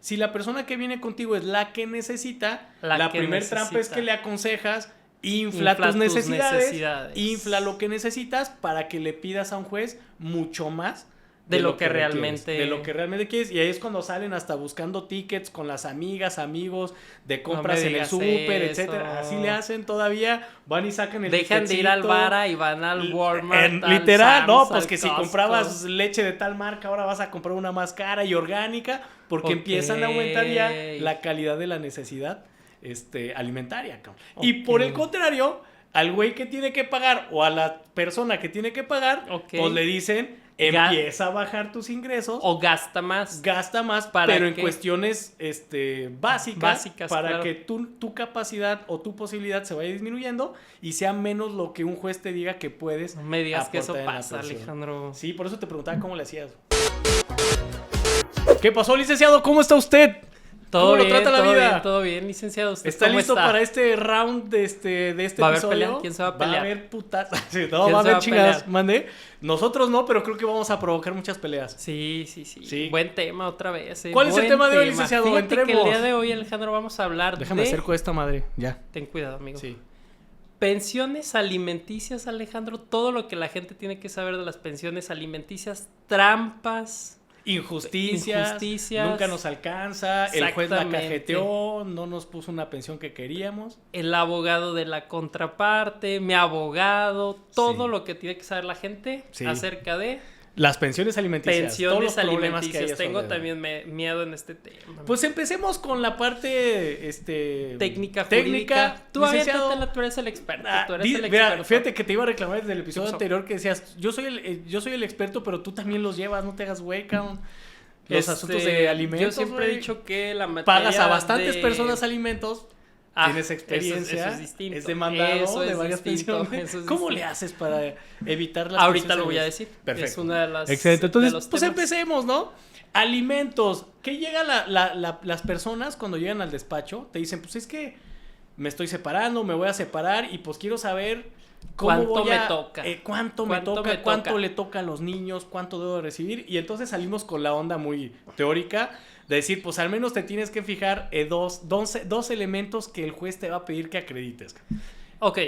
Si la persona que viene contigo es la que necesita, la primer trampa es que le aconsejas, infla tus necesidades, infla lo que necesitas para que le pidas a un juez mucho más de lo que realmente... De lo que realmente quieres. Y ahí es cuando salen hasta buscando tickets con las amigas, amigos, de compras en el súper, etcétera. Así le hacen todavía. Van y sacan el dejan de ir al Vara y van al Walmart. Literal, Sam's, no, pues que Costco. si comprabas leche de tal marca, ahora vas a comprar una más cara y orgánica, porque empiezan a aumentar ya la calidad de la necesidad alimentaria. Y por el contrario, al güey que tiene que pagar o a la persona que tiene que pagar, pues le dicen... Empieza a bajar tus ingresos. O gasta más. Pero en cuestiones básicas para claro. que tu capacidad o tu posibilidad se vaya disminuyendo y sea menos lo que un juez te diga que puedes. No me digas que eso pasa, Alejandro. Sí, por eso te preguntaba cómo le hacías. ¿Qué pasó, licenciado? ¿Cómo está usted? Todo ¿Cómo bien, lo trata la vida? Todo bien, licenciado. ¿Usted ¿Está listo para este round de este ¿Va a haber episodio? pelea? ¿Quién se va a pelear? Va a haber putas. No, va a haber chingadas. Mande. Nosotros no, pero creo que vamos a provocar muchas peleas. Sí. Buen tema otra vez. ¿Cuál es el tema de hoy, licenciado? Fíjate que el día de hoy, Alejandro, vamos a hablar Déjame acerco esta madre, ya. Ten cuidado, amigo. Sí. Pensiones alimenticias, Alejandro. Todo lo que la gente tiene que saber de las pensiones alimenticias. Trampas. Injusticias, nunca nos alcanza, el juez la cajeteó, no nos puso una pensión que queríamos. El abogado de la contraparte, mi abogado, todo lo que tiene que saber la gente acerca de... Las pensiones alimenticias. Todos los problemas que hay. Tengo también miedo en este tema. Pues empecemos con la parte técnica, jurídica. Tú eres el experto. Mira, fíjate que te iba a reclamar desde el episodio anterior que decías, yo soy el experto, pero tú también los llevas, no te hagas güey, cabrón. Los asuntos de alimentos. Yo siempre he dicho que la materia pagas a bastantes personas alimentos. Tienes experiencia, eso es distinto. Es demandado de varias pensiones. ¿Cómo le haces para evitar las Ahorita lo voy a decir. Perfecto. Es una de las... Excelente. Entonces, pues empecemos, ¿no? Alimentos. ¿Qué llega las personas cuando llegan al despacho? Te dicen, pues es que me estoy separando, me voy a separar y pues quiero saber cuánto me toca. Cuánto le toca a los niños, cuánto debo recibir. Y entonces salimos con la onda muy teórica de decir, pues al menos te tienes que fijar dos elementos que el juez te va a pedir que acredites. Ok,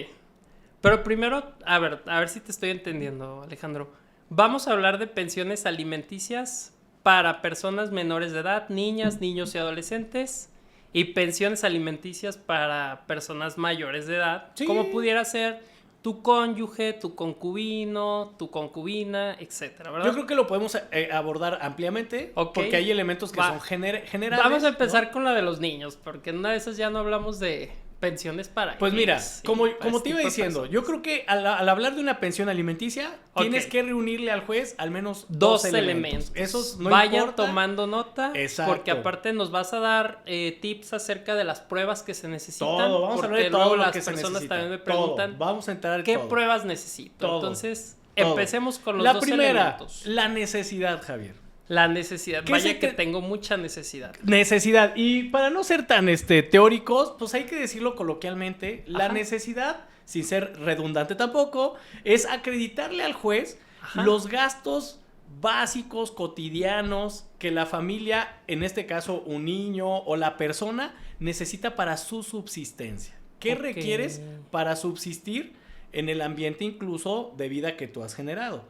pero primero, a ver si te estoy entendiendo, Alejandro. Vamos a hablar de pensiones alimenticias para personas menores de edad, niñas, niños y adolescentes, y pensiones alimenticias para personas mayores de edad, como pudiera ser tu cónyuge, tu concubino, tu concubina, etcétera, ¿verdad? Yo creo que lo podemos abordar ampliamente, porque hay elementos que son generales. Vamos a empezar con la de los niños, porque en una de esas ya no hablamos de pensiones para pues mira, como te iba diciendo, yo creo que al hablar de una pensión alimenticia, tienes que reunirle al juez al menos dos elementos. Esos no vayan importa. Tomando nota, porque aparte nos vas a dar tips acerca de las pruebas que se necesitan. Todo, vamos a hablar de todo lo que se necesita. Las personas también me preguntan, vamos a entrar ¿qué pruebas necesito? Entonces, empecemos con los dos elementos. La necesidad, Javier. La necesidad, vaya que tengo mucha necesidad. Necesidad, y para no ser tan teóricos, pues hay que decirlo coloquialmente, la necesidad, sin ser redundante tampoco, es acreditarle al juez los gastos básicos, cotidianos, que la familia, en este caso un niño o la persona, necesita para su subsistencia. ¿Qué requieres para subsistir en el ambiente incluso de vida que tú has generado?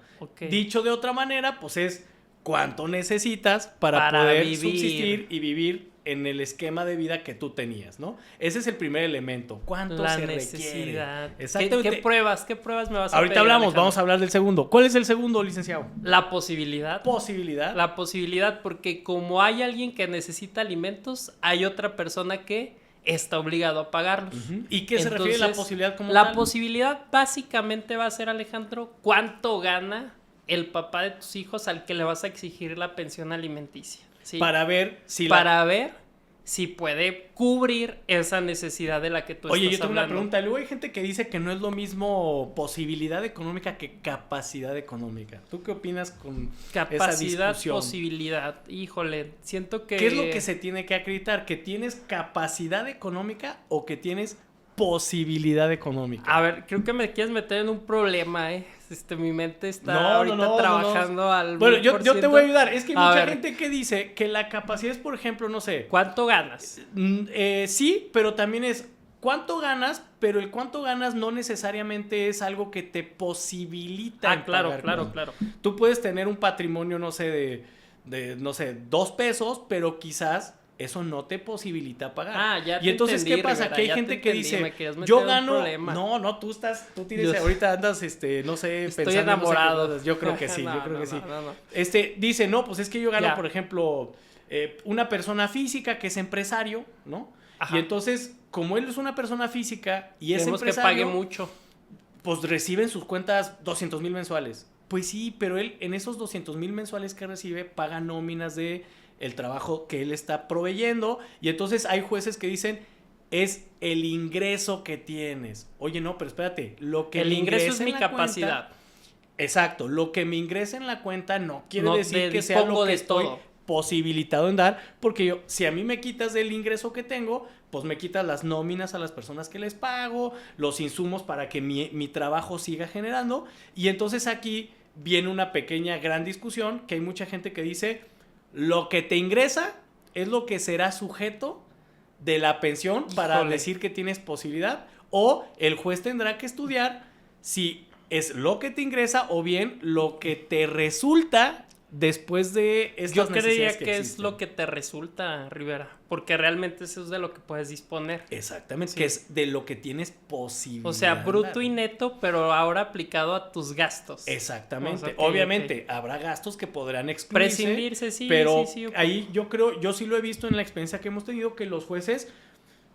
Dicho de otra manera, pues es cuánto necesitas para poder subsistir y vivir en el esquema de vida que tú tenías, ¿no? Ese es el primer elemento. ¿Cuánto se requiere? Exactamente. ¿Qué pruebas me vas a pedir? Ahorita hablamos, Alejandro. Vamos a hablar del segundo. ¿Cuál es el segundo, licenciado? La posibilidad. La posibilidad, porque como hay alguien que necesita alimentos, hay otra persona que está obligado a pagarlos. ¿Y qué se refiere a la posibilidad como tal? La posibilidad básicamente va a ser, Alejandro, cuánto gana el papá de tus hijos al que le vas a exigir la pensión alimenticia. ¿Sí? Para ver si puede cubrir esa necesidad de la que tú estás hablando. Oye, yo tengo una pregunta. Luego hay gente que dice que no es lo mismo posibilidad económica que capacidad económica. ¿Tú qué opinas con esa discusión? Posibilidad. Híjole, siento que... ¿Qué es lo que se tiene que acreditar? ¿Que tienes capacidad económica o que tienes posibilidad económica. A ver, creo que me quieres meter en un problema, ¿eh? Mi mente está No, ahorita no, trabajando al Bueno, yo 1000%. te voy a ayudar. Es que hay A mucha ver. gente que dice que la capacidad es, por ejemplo, no sé. ¿Cuánto ganas? Sí, pero también es cuánto ganas, pero el cuánto ganas no necesariamente es algo que te posibilita. Ah, claro, pagar, claro, ¿no? claro. Tú puedes tener un patrimonio, no sé, no sé, 2 pesos, pero quizás eso no te posibilita pagar. Ah, ya te Y entonces, entendí, ¿qué pasa? Rivera, Que hay ya gente te que entendí, me dice, querías meter yo en un gano. problema. No, tú tienes, Yo- ahorita andas, no sé, Estoy pensando en no sé qué enamorado. cosas. Yo creo que sí, No, yo creo no, que sí. no. Dice, no, pues es que yo gano, Ya. por ejemplo, una persona física que es empresario, ¿no? Ajá. Y entonces, como él es una persona física y es Queremos que empresario, pague mucho. pues recibe en sus cuentas 200,000 mensuales. Pues sí, pero él en esos 200,000 mensuales que recibe paga nóminas de el trabajo que él está proveyendo. Y entonces hay jueces que dicen, es el ingreso que tienes. Oye, no, pero espérate, lo que El me ingreso ingresa es en mi la capacidad. cuenta, exacto, lo que me ingresa en la cuenta no quiere No, decir que sea dispongo lo que de estoy todo. posibilitado en dar, porque si a mí me quitas del ingreso que tengo, pues me quitas las nóminas a las personas que les pago, los insumos para que mi trabajo siga generando, y entonces aquí viene una pequeña gran discusión, que hay mucha gente que dice, lo que te ingresa es lo que será sujeto de la pensión para Híjole. decir que tienes posibilidad, o el juez tendrá que estudiar si es lo que te ingresa o bien lo que te resulta después de estas Yo creería necesidades que es existen. lo que te resulta, Rivera, porque realmente eso es de lo que puedes disponer. Exactamente, Sí. que es de lo que tienes posibilidad. O sea, bruto de y dar. neto, pero ahora aplicado a tus gastos. Exactamente. O sea, ok, Obviamente, habrá gastos que podrán excluirse. Prescindirse, sí, pero sí, ok. ahí yo sí lo he visto en la experiencia que hemos tenido, que los jueces,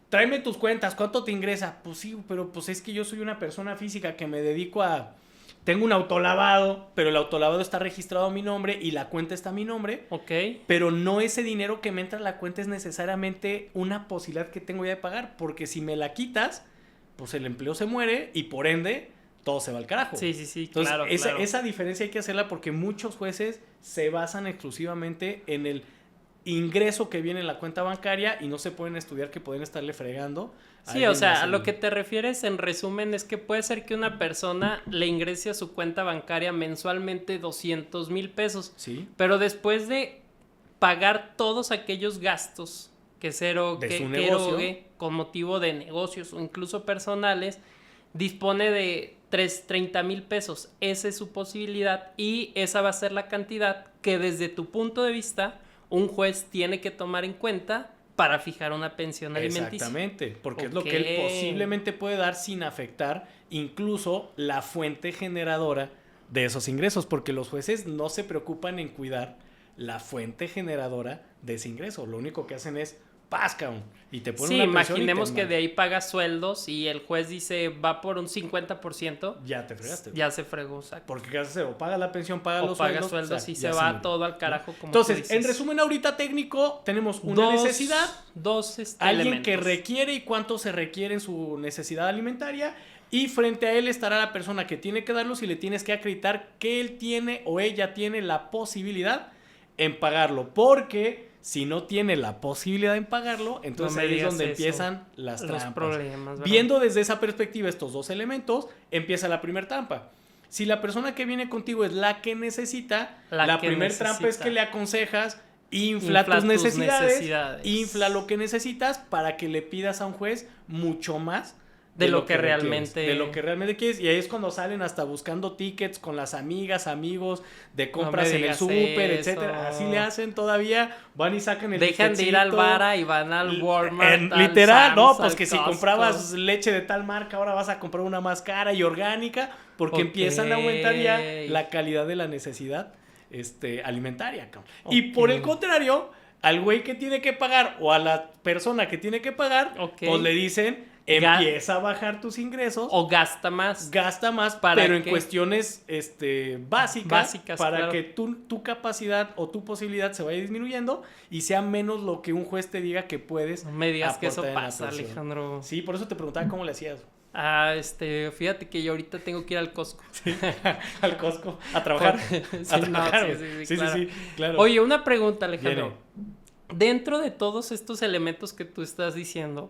tráeme tus cuentas, ¿cuánto te ingresa? Pues sí, pero pues es que yo soy una persona física que me dedico a... Tengo un autolavado, pero el autolavado está registrado a mi nombre y la cuenta está a mi nombre. Ok. Pero no ese dinero que me entra a la cuenta es necesariamente una posibilidad que tengo ya de pagar. Porque si me la quitas, pues el empleo se muere y por ende todo se va al carajo. Sí, sí, sí, Entonces, claro, esa, claro. esa diferencia hay que hacerla porque muchos jueces se basan exclusivamente en el ingreso que viene en la cuenta bancaria y no se pueden estudiar que pueden estarle fregando. a Sí, alguien o sea, más a en- lo que te refieres en resumen es que puede ser que una persona le ingrese a su cuenta bancaria mensualmente 200,000 pesos, Sí, pero después de pagar todos aquellos gastos que De su negocio. erogue con motivo de negocios o incluso personales, dispone de 30,000 pesos. Esa es su posibilidad y esa va a ser la cantidad que desde tu punto de vista un juez tiene que tomar en cuenta para fijar una pensión alimenticia. exactamente, porque es lo Ok. que él posiblemente puede dar sin afectar incluso la fuente generadora de esos ingresos, porque los jueces no se preocupan en cuidar la fuente generadora de ese ingreso, lo único que hacen es pascan y te ponen Sí, una pensión y imaginemos te que de ahí pagas sueldos y el juez dice va por un 50%, ya te fregaste. ya se fregó, exacto. Porque ¿qué haces? O paga la pensión, paga O los paga sueldos. sueldos o sea, y ya se va murió. todo al carajo como tú Entonces, dices. en resumen ahorita técnico, tenemos una necesidad, dos alguien que elementos. requiere y cuánto se requiere en su necesidad alimentaria, y frente a él estará la persona que tiene que darlos y le tienes que acreditar que él tiene o ella tiene la posibilidad en pagarlo, porque si no tiene la posibilidad en pagarlo, entonces No me ahí es digas donde eso. empiezan las Los trampas. problemas, ¿verdad? Viendo desde esa perspectiva estos dos elementos, empieza la primera trampa. Si la persona que viene contigo es la que necesita, la que primera trampa es necesita. que le aconsejas, infla tus necesidades, infla lo que necesitas para que le pidas a un juez mucho más de lo que requieres, realmente de lo que realmente quieres, y ahí es cuando salen hasta buscando tickets con las amigas, amigos, de compras me en el digas súper, eso. etcétera. Así le hacen todavía, van y sacan el dejan de ir al ticketcito. Vara y van al Walmart, al Literal, Sam's, no, pues al que si Costco. comprabas leche de tal marca, ahora vas a comprar una más cara y orgánica, porque Ok. empiezan a aumentar ya la calidad de la necesidad alimentaria, cabrón. Y por el contrario, al güey que tiene que pagar o a la persona que tiene que pagar, Ok. pues le dicen, empieza a bajar tus ingresos. O gasta más. Gasta más, ¿Para pero en qué? cuestiones básicas para claro. que tu capacidad o tu posibilidad se vaya disminuyendo y sea menos lo que un juez te diga que puedes No me digas que eso aportar en la pasa, pensión. Alejandro. Sí, por eso te preguntaba cómo le hacías. Fíjate que yo ahorita tengo que ir al Costco. Al Costco a trabajar. Sí, a no, trabajar. sí, claro. Claro. Oye, una pregunta, Alejandro. Viene. Dentro de todos estos elementos que tú estás diciendo,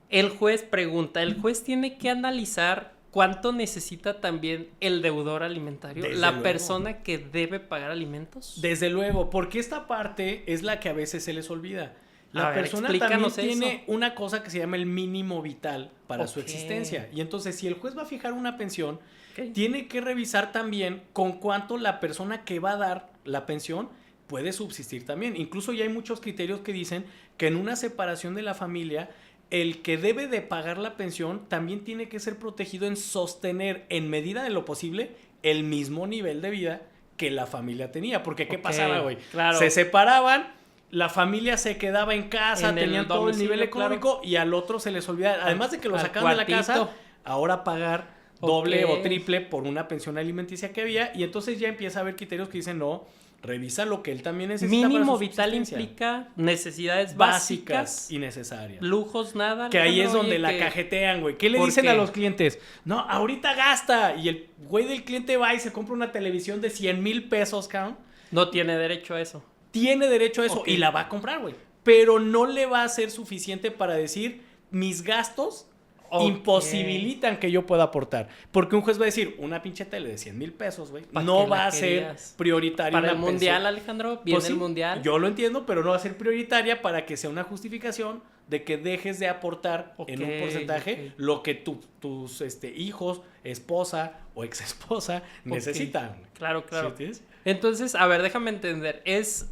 el juez tiene que analizar cuánto necesita también el deudor alimentario, Desde la luego. persona que debe pagar alimentos. Desde luego, porque esta parte es la que a veces se les olvida. La A ver, persona también explícanos tiene eso. una cosa que se llama el mínimo vital para su Ok. existencia. Y entonces, si el juez va a fijar una pensión, Ok. tiene que revisar también con cuánto la persona que va a dar la pensión puede subsistir también. Incluso ya hay muchos criterios que dicen que en una separación de la familia, el que debe de pagar la pensión también tiene que ser protegido en sostener, en medida de lo posible, el mismo nivel de vida que la familia tenía. Porque, ¿qué Ok, pasaba, güey? claro. Se separaban, la familia se quedaba en casa, En el tenían todo el domicilio, nivel económico y al otro se les olvidaba, además de que lo Al sacaban de la cuartito. casa, ahora pagar doble Ok. o triple por una pensión alimenticia que había, y entonces ya empieza a haber criterios que dicen, no, revisa lo que él también necesita para Mínimo su vital subsistencia. implica necesidades Básicas básicas, y necesarias. lujos nada. Que ahí es Alejandro, donde oye, la que- cajetean, güey. ¿Qué le ¿Por dicen qué? a los clientes? No, ahorita gasta. Y el güey del cliente va y se compra una televisión de 100,000 pesos, cabrón. No tiene derecho a eso. Tiene derecho a eso Ok. y la va a comprar, güey. Pero no le va a ser suficiente para decir, mis gastos Ok. imposibilitan que yo pueda aportar. Porque un juez va a decir, una pinche tele de 100,000 pesos, güey, ¿Para no qué va la a ser querías? prioritaria. Para el una mundial, pensión. Alejandro, viene Pues sí, el mundial. yo lo entiendo, pero no va a ser prioritaria para que sea una justificación de que dejes de aportar en un Ok, porcentaje ok. lo que tus hijos, esposa o exesposa necesitan. Claro, claro. ¿Sí entiendes? Entonces, a ver, déjame entender. Es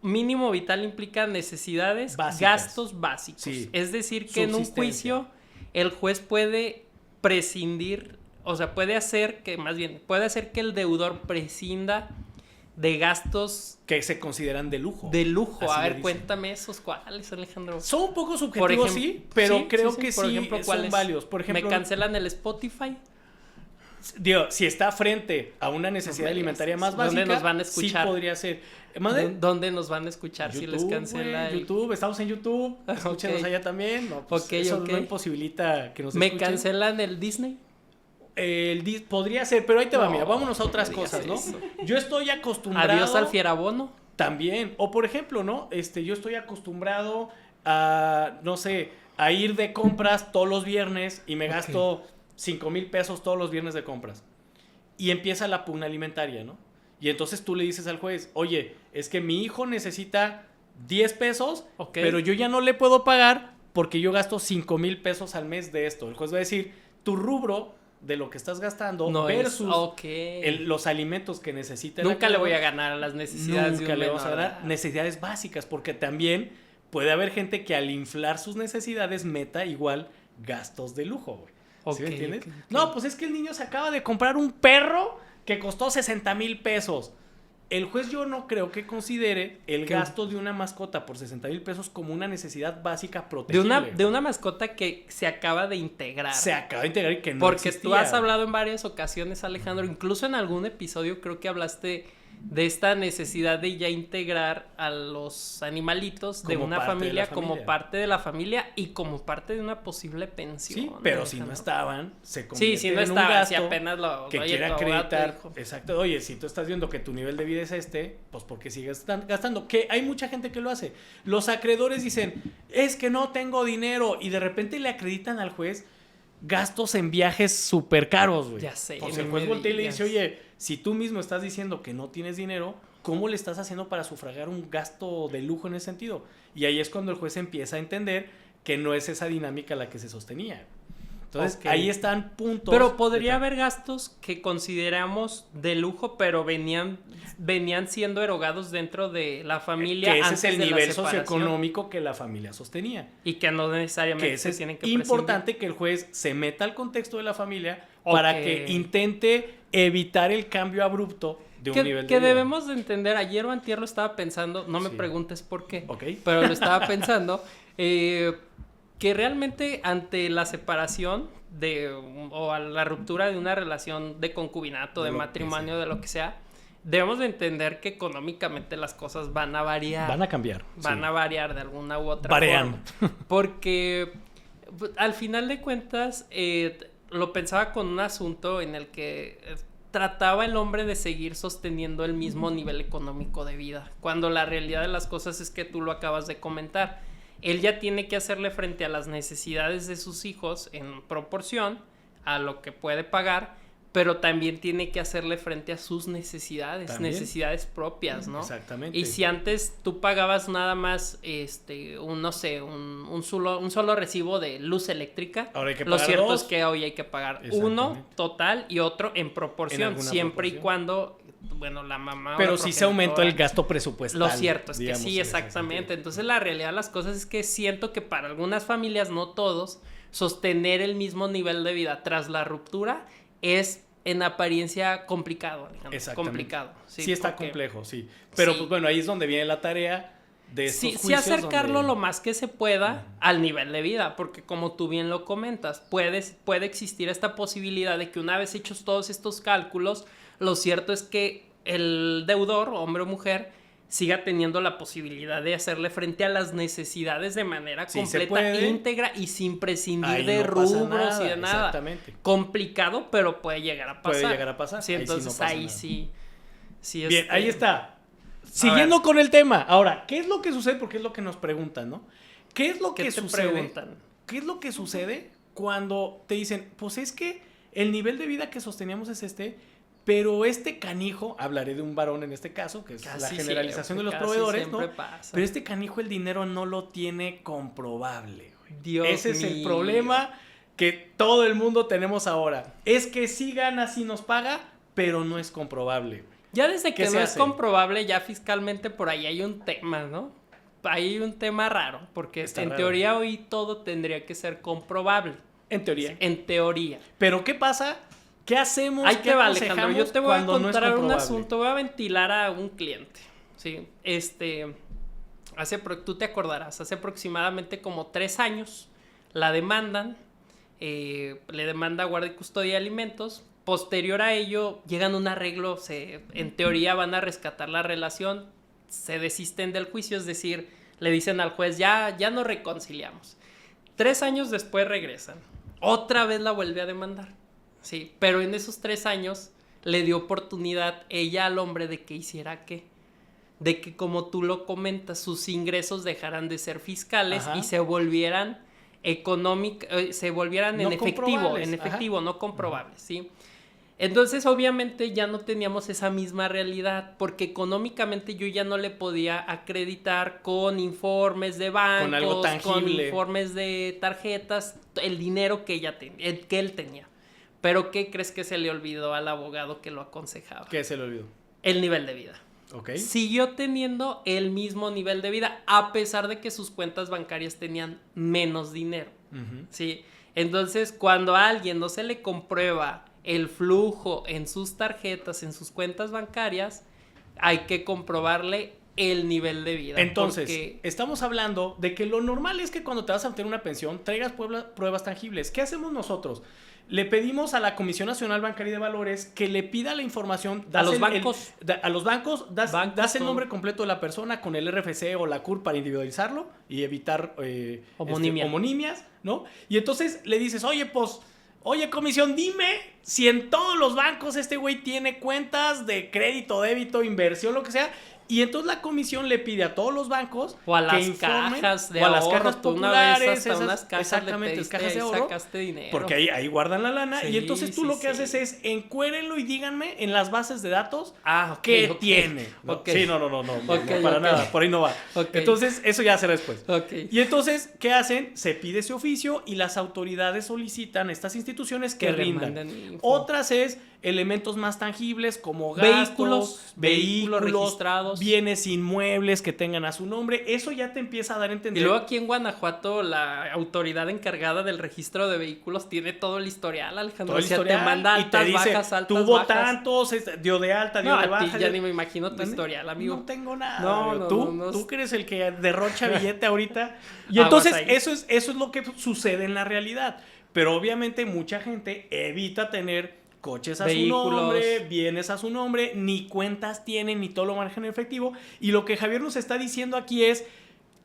mínimo vital implica necesidades, Básicas. gastos básicos. Sí. Es decir, que en un Subsistencia. juicio el juez puede prescindir, o sea, puede hacer que el deudor prescinda de gastos Que se consideran de lujo. de lujo. Así A le ver, dicen. cuéntame esos cuáles, Alejandro. Son un poco Por subjetivos, ejemplo, sí, pero creo que Por sí ejemplo, son ¿cuáles? válidos. Por ejemplo, ¿Me cancelan el Spotify? digo, si está frente a una necesidad No me alimentaria digas. más básica, ¿Dónde nos van a escuchar? sí podría ser. ¿Mande? ¿Dónde nos van a escuchar si les YouTube, cancela güey, el... YouTube, estamos en YouTube, escúchenos Ok. allá también. No, pues Ok, eso ok. no imposibilita que nos ¿Me escuchen. cancelan el Disney? Podría ser, pero ahí te va, No, mira, vámonos a otras no digas cosas, ¿no? eso. Yo estoy acostumbrado Adiós al fierabono. también, o por ejemplo, ¿no? Yo estoy acostumbrado a, no sé, a ir de compras todos los viernes y me Ok. gasto 5,000 pesos todos los viernes de compras. Y empieza la pugna alimentaria, ¿no? Y entonces tú le dices al juez, oye, es que mi hijo necesita 10 pesos, Ok. pero yo ya no le puedo pagar porque yo gasto 5,000 pesos al mes de esto. El juez va a decir, tu rubro de lo que estás gastando No es... versus Ok. los alimentos que necesita el Nunca le acreedor, voy a ganar a las necesidades nunca de un le vamos a menor, ganar ¿verdad? necesidades básicas, porque también puede haber gente que al inflar sus necesidades meta igual gastos de lujo, güey. ¿Sí me Ok, entiendes? ok, ok. No, pues es que el niño se acaba de comprar un perro que costó 60,000 pesos. El juez yo no creo que considere el ¿Qué? gasto de una mascota por 60,000 pesos como una necesidad básica De protegible. una mascota que se acaba de integrar. Se acaba de integrar y que no Porque tú existía. has hablado en varias ocasiones, Alejandro, incluso en algún episodio creo que hablaste de esta necesidad de ya integrar a los animalitos de Como una parte de familia, la como familia. parte de la familia y como parte de una posible pensión. Sí, pero si no Alejandro. estaban, se Sí, convierte si no en un estaba, si gasto apenas lo... que oye, quiere tu abogado te acreditar. dijo. Exacto. Oye, si tú estás viendo que tu nivel de vida es pues porque sigues gastando. Que hay mucha gente que lo hace. Los acreedores dicen, es que no tengo dinero. Y de repente le acreditan al juez gastos en viajes súper caros, güey. Ya sé, Pues no el juez me voltea y le dice, digas. oye, si tú mismo estás diciendo que no tienes dinero, ¿cómo le estás haciendo para sufragar un gasto de lujo en ese sentido? Y ahí es cuando el juez empieza a entender que no es esa dinámica la que se sostenía. Entonces, Ok. ahí están puntos. Pero podría de- haber gastos que consideramos de lujo, pero venían siendo erogados dentro de la familia que ese antes es el de la nivel separación, socioeconómico que la familia sostenía. y que no necesariamente Que ese se es tienen que importante que el juez se meta al contexto de la familia Ok. para que intente evitar el cambio abrupto de un que, nivel de que vida. debemos de entender. Ayer o antier lo estaba pensando, no me Sí. preguntes por qué, Ok. pero lo estaba pensando, que realmente ante la separación o a la ruptura de una relación de concubinato, de De lo que matrimonio, sea. de lo que sea, debemos de entender que económicamente las cosas van a variar. Van a cambiar. Van sí. a variar de alguna u otra Varean. forma. Porque pues, al final de cuentas lo pensaba con un asunto en el que trataba el hombre de seguir sosteniendo el mismo nivel económico de vida, cuando la realidad de las cosas es que tú lo acabas de comentar. él ya tiene que hacerle frente a las necesidades de sus hijos en proporción a lo que puede pagar, pero también tiene que hacerle frente a sus necesidades propias, ¿no? Exactamente. Y si antes tú pagabas nada más, un solo recibo de luz eléctrica, ahora hay que lo pagar cierto dos. es que hoy hay que pagar uno total y otro en proporción, siempre y cuando, bueno, la mamá... Pero sí se aumentó el gasto presupuestal. Lo cierto es que sí, exactamente. Entonces la realidad de las cosas es que siento que para algunas familias, no todos, sostener el mismo nivel de vida tras la ruptura es en apariencia complicado, Alejandro. Exactamente. Complicado. Sí está complejo, sí. Pero pues bueno, ahí es donde viene la tarea de estos juicios. Sí acercarlo lo más que se pueda al nivel de vida, porque como tú bien lo comentas, puede existir esta posibilidad de que una vez hechos todos estos cálculos, lo cierto es que el deudor, hombre o mujer, siga teniendo la posibilidad de hacerle frente a las necesidades de manera completa, íntegra y sin prescindir de rubros y de nada. Exactamente. Complicado, pero puede llegar a pasar. Puede llegar a pasar. Sí, entonces ahí sí. Bien, ahí está. Siguiendo con el tema. Ahora, ¿qué es lo que sucede? Porque es lo que nos preguntan, ¿no? ¿Qué es lo que sucede? ¿Qué es lo que sucede cuando te dicen, pues es que el nivel de vida que sosteníamos es pero este canijo, hablaré de un varón en este caso, que es la generalización de los proveedores, ¿no? Pasa. Pero este canijo el dinero no lo tiene comprobable, güey. Dios Ese es mío. el problema que todo el mundo tenemos ahora. Es que sí gana, sí nos paga, pero no es comprobable. Ya desde que no es comprobable, ya fiscalmente por ahí hay un tema, ¿no? Hay un tema raro, porque en teoría hoy todo tendría que ser comprobable. En teoría. Sí, en teoría. Pero ¿qué pasa? ¿Qué hacemos? Ahí te va, Alejandro. Yo te voy a contar no un asunto. Voy a ventilar a un cliente. Sí. Tú te acordarás, hace aproximadamente como 3 años la demandan. Le demanda guardia y custodia de alimentos. Posterior a ello, llegan a un arreglo. En teoría van a rescatar la relación. Se desisten del juicio, es decir, le dicen al juez, ya nos reconciliamos. 3 años después regresan. Otra vez la vuelve a demandar. Sí, pero en esos 3 años le dio oportunidad ella al hombre de que hiciera qué. De que, como tú lo comentas, sus ingresos dejaran de ser fiscales y se volvieran en efectivo, no comprobables, ¿sí? Entonces, obviamente, ya no teníamos esa misma realidad, porque económicamente yo ya no le podía acreditar con informes de bancos, con algo tangible, con informes de tarjetas, el dinero que él tenía. Pero ¿qué crees que se le olvidó al abogado que lo aconsejaba? ¿Qué se le olvidó? El nivel de vida. Okay. Siguió teniendo el mismo nivel de vida, a pesar de que sus cuentas bancarias tenían menos dinero. ¿Sí? Entonces, cuando a alguien no se le comprueba el flujo en sus tarjetas, en sus cuentas bancarias, hay que comprobarle el nivel de vida. Entonces, estamos hablando de que lo normal es que cuando te vas a obtener una pensión, traigas pruebas tangibles. ¿Qué hacemos nosotros? Le pedimos a la Comisión Nacional Bancaria y de Valores que le pida la información. A los bancos. A los bancos, das el nombre completo de la persona con el RFC o la CURP para individualizarlo y evitar homonimias, ¿no? Y entonces le dices, oye, comisión, dime si en todos los bancos este güey tiene cuentas de crédito, débito, inversión, lo que sea. Y entonces la comisión le pide a todos los bancos o a las cajas de ahorro, a las cajas populares, unas cajas exactamente, las cajas de ahorro, sacaste dinero. Porque ahí guardan la lana. Y entonces tú lo que haces es encuérenlo y díganme en las bases de datos qué tiene. No, sí, no, para nada, por ahí no va. Entonces eso ya será después. Y entonces, ¿qué hacen? Se pide ese oficio y las autoridades solicitan a estas instituciones que rindan. Otras es elementos más tangibles como gastos, vehículos registrados, bienes inmuebles que tengan a su nombre. Eso ya te empieza a dar a entender. Y luego aquí en Guanajuato la autoridad encargada del registro de vehículos tiene todo el historial, Alejandro. Todo el historial, te manda altas, y te dice, bajas, altas, tuvo bajas. Tantos, dio de alta, dio de baja. Ya ni me imagino tu historial, amigo. No tengo nada. No, tú que eres el que derrocha billete ahorita. Y entonces eso es lo que sucede en la realidad. Pero obviamente mucha gente evita tener coches a vehículos, su nombre, bienes a su nombre, ni cuentas tienen, ni todo lo manejan en efectivo. Y lo que Javier nos está diciendo aquí es,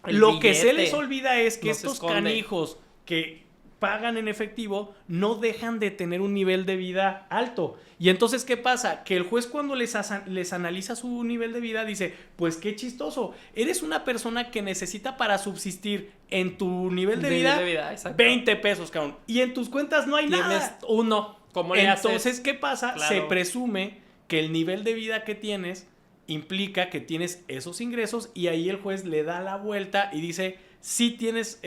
lo que se les olvida es que estos canijos que pagan en efectivo no dejan de tener un nivel de vida alto. Y entonces, ¿qué pasa? Que el juez cuando les analiza su nivel de vida dice, pues qué chistoso, eres una persona que necesita para subsistir en tu nivel de vida 20 pesos, cabrón. Y en tus cuentas no hay nada. Tienes uno. ¿Cómo le haces? Entonces, ¿qué pasa? Claro. Se presume que el nivel de vida que tienes implica que tienes esos ingresos y ahí el juez le da la vuelta y dice, sí tienes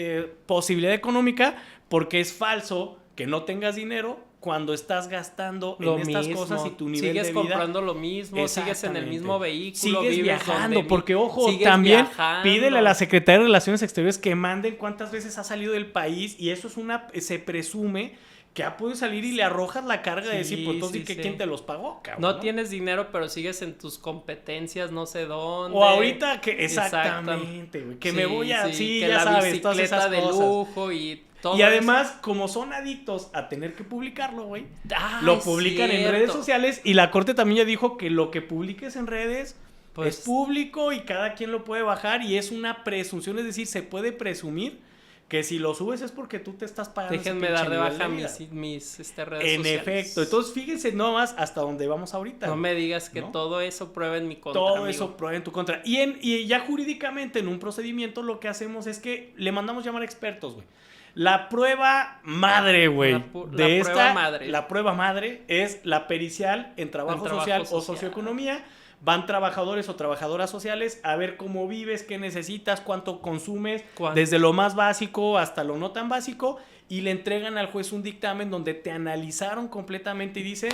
posibilidad económica porque es falso que no tengas dinero cuando estás gastando en estas cosas y tu nivel de vida. Sigues comprando lo mismo, sigues en el mismo vehículo, sigues viajando, porque ojo, sigues también viajando. pídele a la Secretaría de Relaciones Exteriores que manden cuántas veces ha salido del país y eso se presume que ha podido salir y le arrojas la carga de decir, pues entonces, ¿quién te los pagó, cabrón? No tienes dinero, pero sigues en tus competencias, no sé dónde. O ahorita que, exactamente, güey, que me voy a, que ya la sabes, todas esas bicicleta de cosas. lujo y todo. Y además, como son adictos a tener que publicarlo, güey, lo publican en redes sociales y la corte también ya dijo que lo que publiques en redes es público y cada quien lo puede bajar y es una presunción, es decir, se puede presumir que si lo subes es porque tú te estás pagando. Déjenme dar de baja mis redes sociales. En efecto. Entonces, fíjense nomás hasta dónde vamos ahorita. No me digas que todo eso prueba en mi contra, todo eso prueba en tu contra. Y ya jurídicamente en un procedimiento lo que hacemos es que le mandamos llamar expertos, güey. La prueba madre, güey. La prueba madre es la pericial en trabajo social o socioeconomía. Van trabajadores o trabajadoras sociales a ver cómo vives, qué necesitas, cuánto consumes, desde lo más básico hasta lo no tan básico, y le entregan al juez un dictamen donde te analizaron completamente y dicen,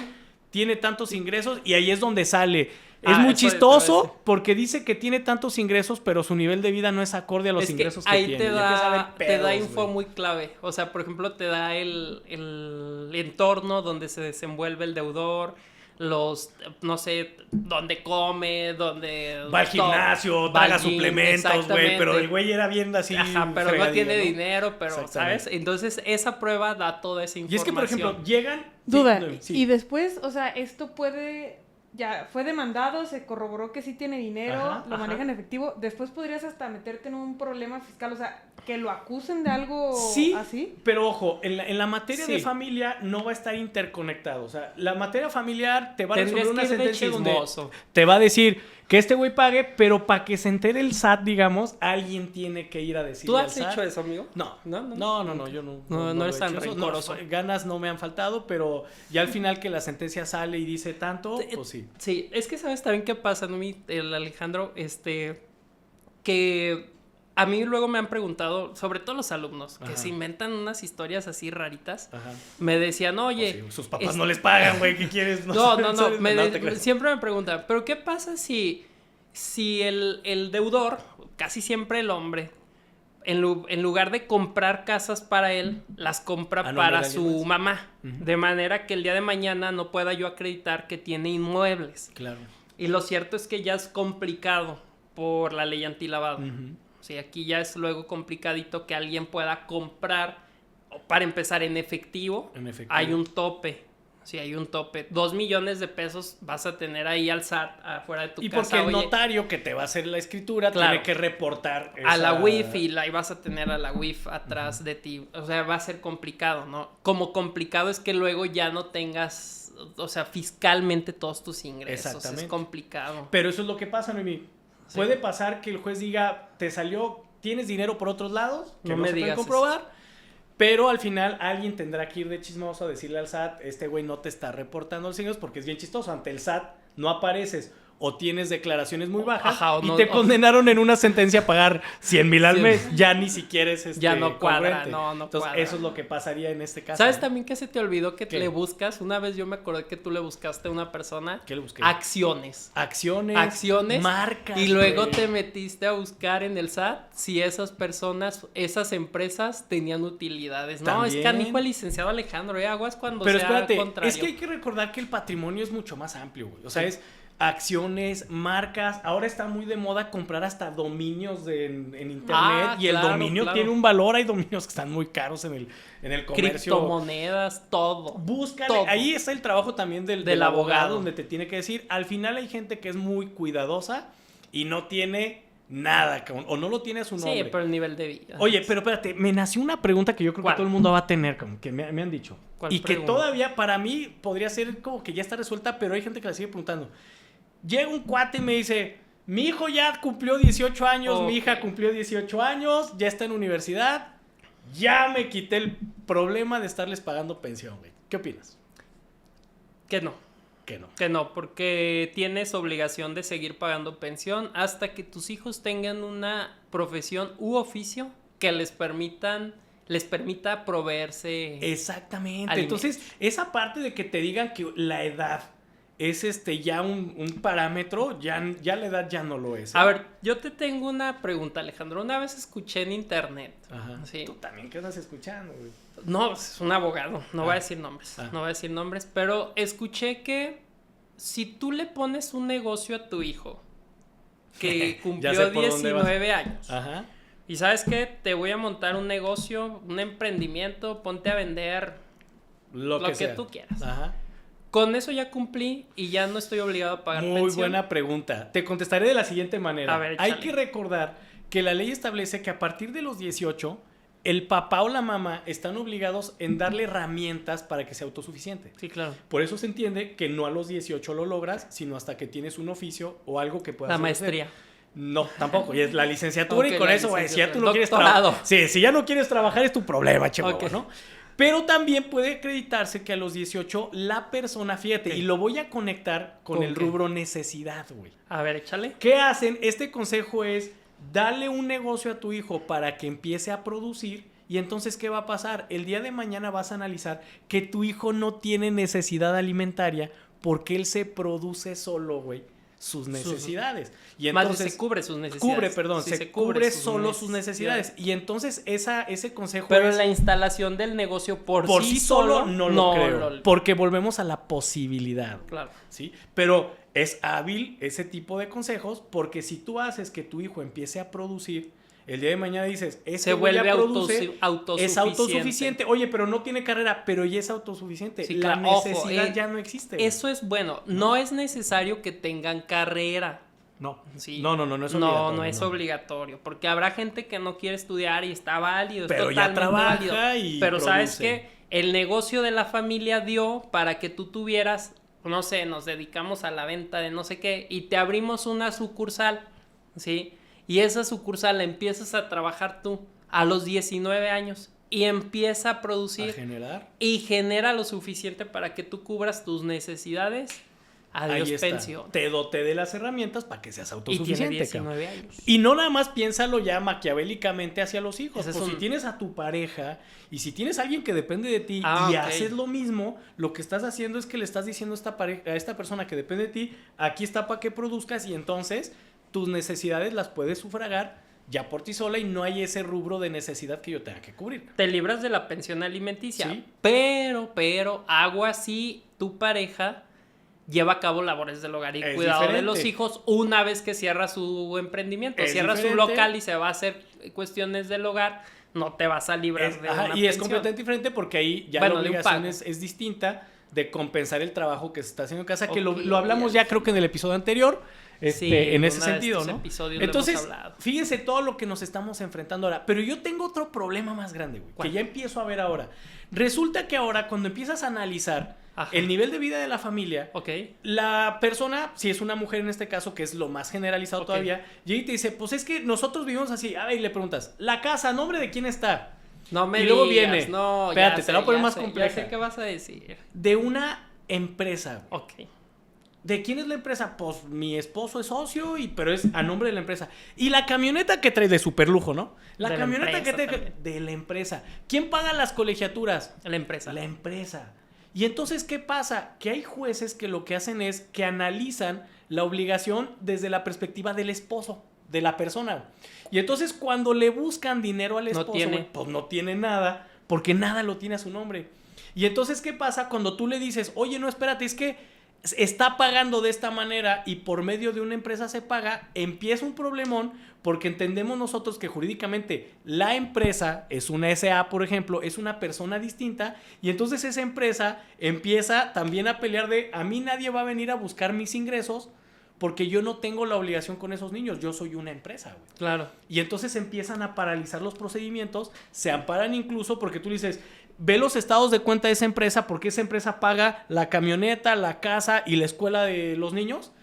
tiene tantos ingresos, y ahí es donde sale. Es muy chistoso porque dice que tiene tantos ingresos, pero su nivel de vida no es acorde a los ingresos que tiene. Ahí te da info muy clave. O sea, por ejemplo, te da el entorno donde se desenvuelve el deudor, no sé, dónde come, dónde va al gimnasio, paga suplementos, güey, pero el güey era bien así. Ajá, pero no tiene dinero, pero, ¿sabes? Entonces, esa prueba da toda esa información. Y es que, por ejemplo, llegan... Duda, y después, o sea, esto puede... Ya fue demandado, se corroboró que sí tiene dinero, lo maneja en efectivo. Después podrías hasta meterte en un problema fiscal, o sea, que lo acusen de algo así. Pero ojo, en la materia de familia no va a estar interconectado. O sea, la materia familiar te va a resolver una sentencia donde te va a decir que este güey pague, pero para que se entere el SAT, digamos, alguien tiene que ir a decirle al SAT. ¿Tú has hecho eso, amigo? No, yo no. No eres tan rencoroso. Ganas no me han faltado, pero ya al final que la sentencia sale y dice tanto, pues sí. Sí, es que sabes también qué pasa, ¿no? El Alejandro, que a mí luego me han preguntado, sobre todo los alumnos, que se inventan unas historias así raritas. Me decían, oye... sus papás no les pagan, güey, ¿qué quieres? No, siempre me preguntan, ¿pero qué pasa si el deudor, casi siempre el hombre, en lugar de comprar casas para él, las compra para su mamá? De manera que el día de mañana no pueda yo acreditar que tiene inmuebles. Claro. Y lo cierto es que ya es complicado por la ley antilavado. O sea, aquí ya es luego complicadito que alguien pueda comprar, para empezar, en efectivo. Hay un tope. Sí, hay un tope. 2 millones de pesos vas a tener ahí al SAT afuera de tu casa. Y porque el notario que te va a hacer la escritura tiene que reportar a la UIF y ahí vas a tener a la UIF atrás de ti. O sea, va a ser complicado, ¿no? Como complicado es que luego ya no tengas, o sea, fiscalmente todos tus ingresos. Exactamente. Es complicado. Pero eso es lo que pasa, Noemí. Sí. Puede pasar que el juez diga, tienes dinero por otros lados, que no se pueden comprobar. Eso. Pero al final alguien tendrá que ir de chismoso a decirle al SAT, este güey no te está reportando los ingresos, porque es bien chistoso, ante el SAT no apareces o tienes declaraciones muy bajas y te condenaron en una sentencia a pagar 100,000 al mes, ya ni siquiera es ya no cuadra, Entonces cuadra. Eso es lo que pasaría en este caso. ¿Sabes también que se te olvidó que le buscas? Una vez yo me acordé que tú le buscaste a una persona. ¿Qué le busqué? Acciones, marcas. Y luego te metiste a buscar en el SAT si esas personas, esas empresas tenían utilidades. ¿También? No, es canijo el licenciado Alejandro, aguas cuando pero sea espérate, contrario. Es que hay que recordar que el patrimonio es mucho más amplio, güey. O sea, es acciones, marcas. Ahora está muy de moda comprar hasta dominios en internet. Y el dominio tiene un valor. Hay dominios que están muy caros en el comercio. Criptomonedas, todo. Búscale. Todo. Ahí está el trabajo también del abogado, donde te tiene que decir. Al final hay gente que es muy cuidadosa y no tiene nada, cabrón, o no lo tiene a su nombre. Sí, pero el nivel de vida. Oye, pero espérate, me nació una pregunta que yo creo que todo el mundo va a tener, cabrón, que me han dicho. ¿Cuál Y pregunta? que todavía para mí podría ser como que ya está resuelta, pero hay gente que la sigue preguntando. Llega un cuate y me dice, mi hijo ya cumplió 18 años, mi hija cumplió 18 años, ya está en universidad, ya me quité el problema de estarles pagando pensión, güey. ¿Qué opinas? Que no. Que no, porque tienes obligación de seguir pagando pensión hasta que tus hijos tengan una profesión u oficio que les permita proveerse. Exactamente. alimentos. Entonces, esa parte de que te digan que la edad es ya un parámetro, ya la edad ya no lo es. A ver, yo te tengo una pregunta, Alejandro. Una vez escuché en internet. Ajá. Sí. Tú también, ¿qué andas escuchando, güey? No, es un abogado. No voy a decir nombres. Ah. No voy a decir nombres. Pero escuché que si tú le pones un negocio a tu hijo que Ya sé cumplió por dónde vas. 19 años. Ajá. Y ¿sabes qué? Te voy a montar un negocio, un emprendimiento, ponte a vender Lo que sea. tú quieras. Ajá. Con eso ya cumplí y ya no estoy obligado a pagar Muy pensión. buena pregunta. Te contestaré de la siguiente manera. A ver, hay échale. que recordar que la ley establece que a partir de los 18, el papá o la mamá están obligados en darle herramientas para que sea autosuficiente. Sí, claro. Por eso se entiende que no a los 18 lo logras, sino hasta que tienes un oficio o algo que puedas La ejercer. maestría. No, tampoco. Y es la licenciatura Ok, y con la eso, güey, si ya tú licenciatura. no quieres Doctorado. trabajar. Sí, si ya no quieres trabajar es tu problema, chaval, Ok. ¿no? Pero también puede acreditarse que a los 18 la persona, fíjate, Ok. y lo voy a conectar con ¿Con el qué? rubro necesidad, güey. A ver, échale. ¿Qué hacen? Este consejo es dale un negocio a tu hijo para que empiece a producir. Y entonces, ¿qué va a pasar? El día de mañana vas a analizar que tu hijo no tiene necesidad alimentaria porque él se produce solo, güey, sus necesidades. Y Más entonces bien se cubre sus necesidades. Sí, se cubre sus solo sus necesidades. Y entonces ese consejo Pero es, la instalación del negocio por sí solo no lo creo. lo- Porque volvemos a la posibilidad. Claro. ¿Sí? Pero es hábil ese tipo de consejos porque si tú haces que tu hijo empiece a producir, el día de mañana dices, Se vuelve autosuficiente. es autosuficiente. Oye, pero no tiene carrera, pero ya es autosuficiente. Sí, la claro. Ojo, necesidad ya no existe. Eso es bueno. No es necesario que tengan carrera. No. Sí. No es obligatorio. No es obligatorio. Porque habrá gente que no quiere estudiar y está válido. Pero es ya totalmente trabaja válido. y Pero ¿sabes produce. qué? El negocio de la familia dio para que tú tuvieras, no sé, nos dedicamos a la venta de no sé qué y te abrimos una sucursal, ¿sí? Y esa sucursal la empiezas a trabajar tú a los 19 años y empieza a producir A generar. y genera lo suficiente para que tú cubras tus necesidades. Adiós Ahí está. pensión. Te doté de las herramientas para que seas Y tiene autosuficiente. 19 cabrón. años. Y no nada más piénsalo ya maquiavélicamente hacia los hijos. Ese es Pues un- si tienes a tu pareja y si tienes a alguien que depende de ti Ah, y ok. haces lo mismo, lo que estás haciendo es que le estás diciendo a esta persona que depende de ti, aquí está para que produzcas y entonces tus necesidades las puedes sufragar ya por ti sola y no hay ese rubro de necesidad que yo tenga que cubrir. Te libras de la pensión alimenticia. Sí. Pero, hago así, tu pareja lleva a cabo labores del hogar y Es cuidado de diferente. los hijos una vez que cierra su emprendimiento. Es Cierra su diferente. local y se va a hacer cuestiones del hogar, no te vas a librar de Ajá, una y es pensión. completamente diferente porque ahí ya Bueno, la de un obligación pago. es distinta de compensar el trabajo que se está haciendo en casa, que Ok, lo hablamos ya creo que en el episodio anterior, Sí, en ese uno de sentido, estos ¿no? episodios lo Entonces, hemos hablado. fíjense todo lo que nos estamos enfrentando ahora, pero yo tengo otro problema más grande, güey, ¿Cuál? que ya empiezo a ver ahora. Resulta que ahora cuando empiezas a analizar Ajá. el nivel de vida de la familia, Ok. la persona, si es una mujer en este caso, que es lo más generalizado Ok. todavía, llega y te dice, pues es que nosotros vivimos así, y le preguntas, ¿la casa a nombre de quién está? No me Y luego digas, viene, no, espérate, ya te la voy a poner ya más sé, compleja. Ya sé qué vas a decir. De una empresa. Ok. ¿De quién es la empresa? Pues mi esposo es socio, pero es a nombre de la empresa. Y la camioneta que trae de superlujo, ¿no? La De la camioneta empresa que trae también. de la empresa. ¿Quién paga las colegiaturas? La empresa. La empresa. Y entonces, ¿qué pasa? Que hay jueces que lo que hacen es que analizan la obligación desde la perspectiva del esposo, de la persona. Y entonces, cuando le buscan dinero al No esposo, tiene. güey, pues no tiene nada, porque nada lo tiene a su nombre. Y entonces, ¿qué pasa cuando tú le dices, oye, no, espérate, es que está pagando de esta manera y por medio de una empresa se paga? Empieza un problemón porque entendemos nosotros que jurídicamente la empresa es una SA, por ejemplo, es una persona distinta y entonces esa empresa empieza también a pelear de a mí nadie va a venir a buscar mis ingresos porque yo no tengo la obligación con esos niños, yo soy una empresa, güey. Claro. Y entonces empiezan a paralizar los procedimientos, se amparan incluso porque tú dices, ve los estados de cuenta de esa empresa, porque esa empresa paga la camioneta, la casa y la escuela de los niños.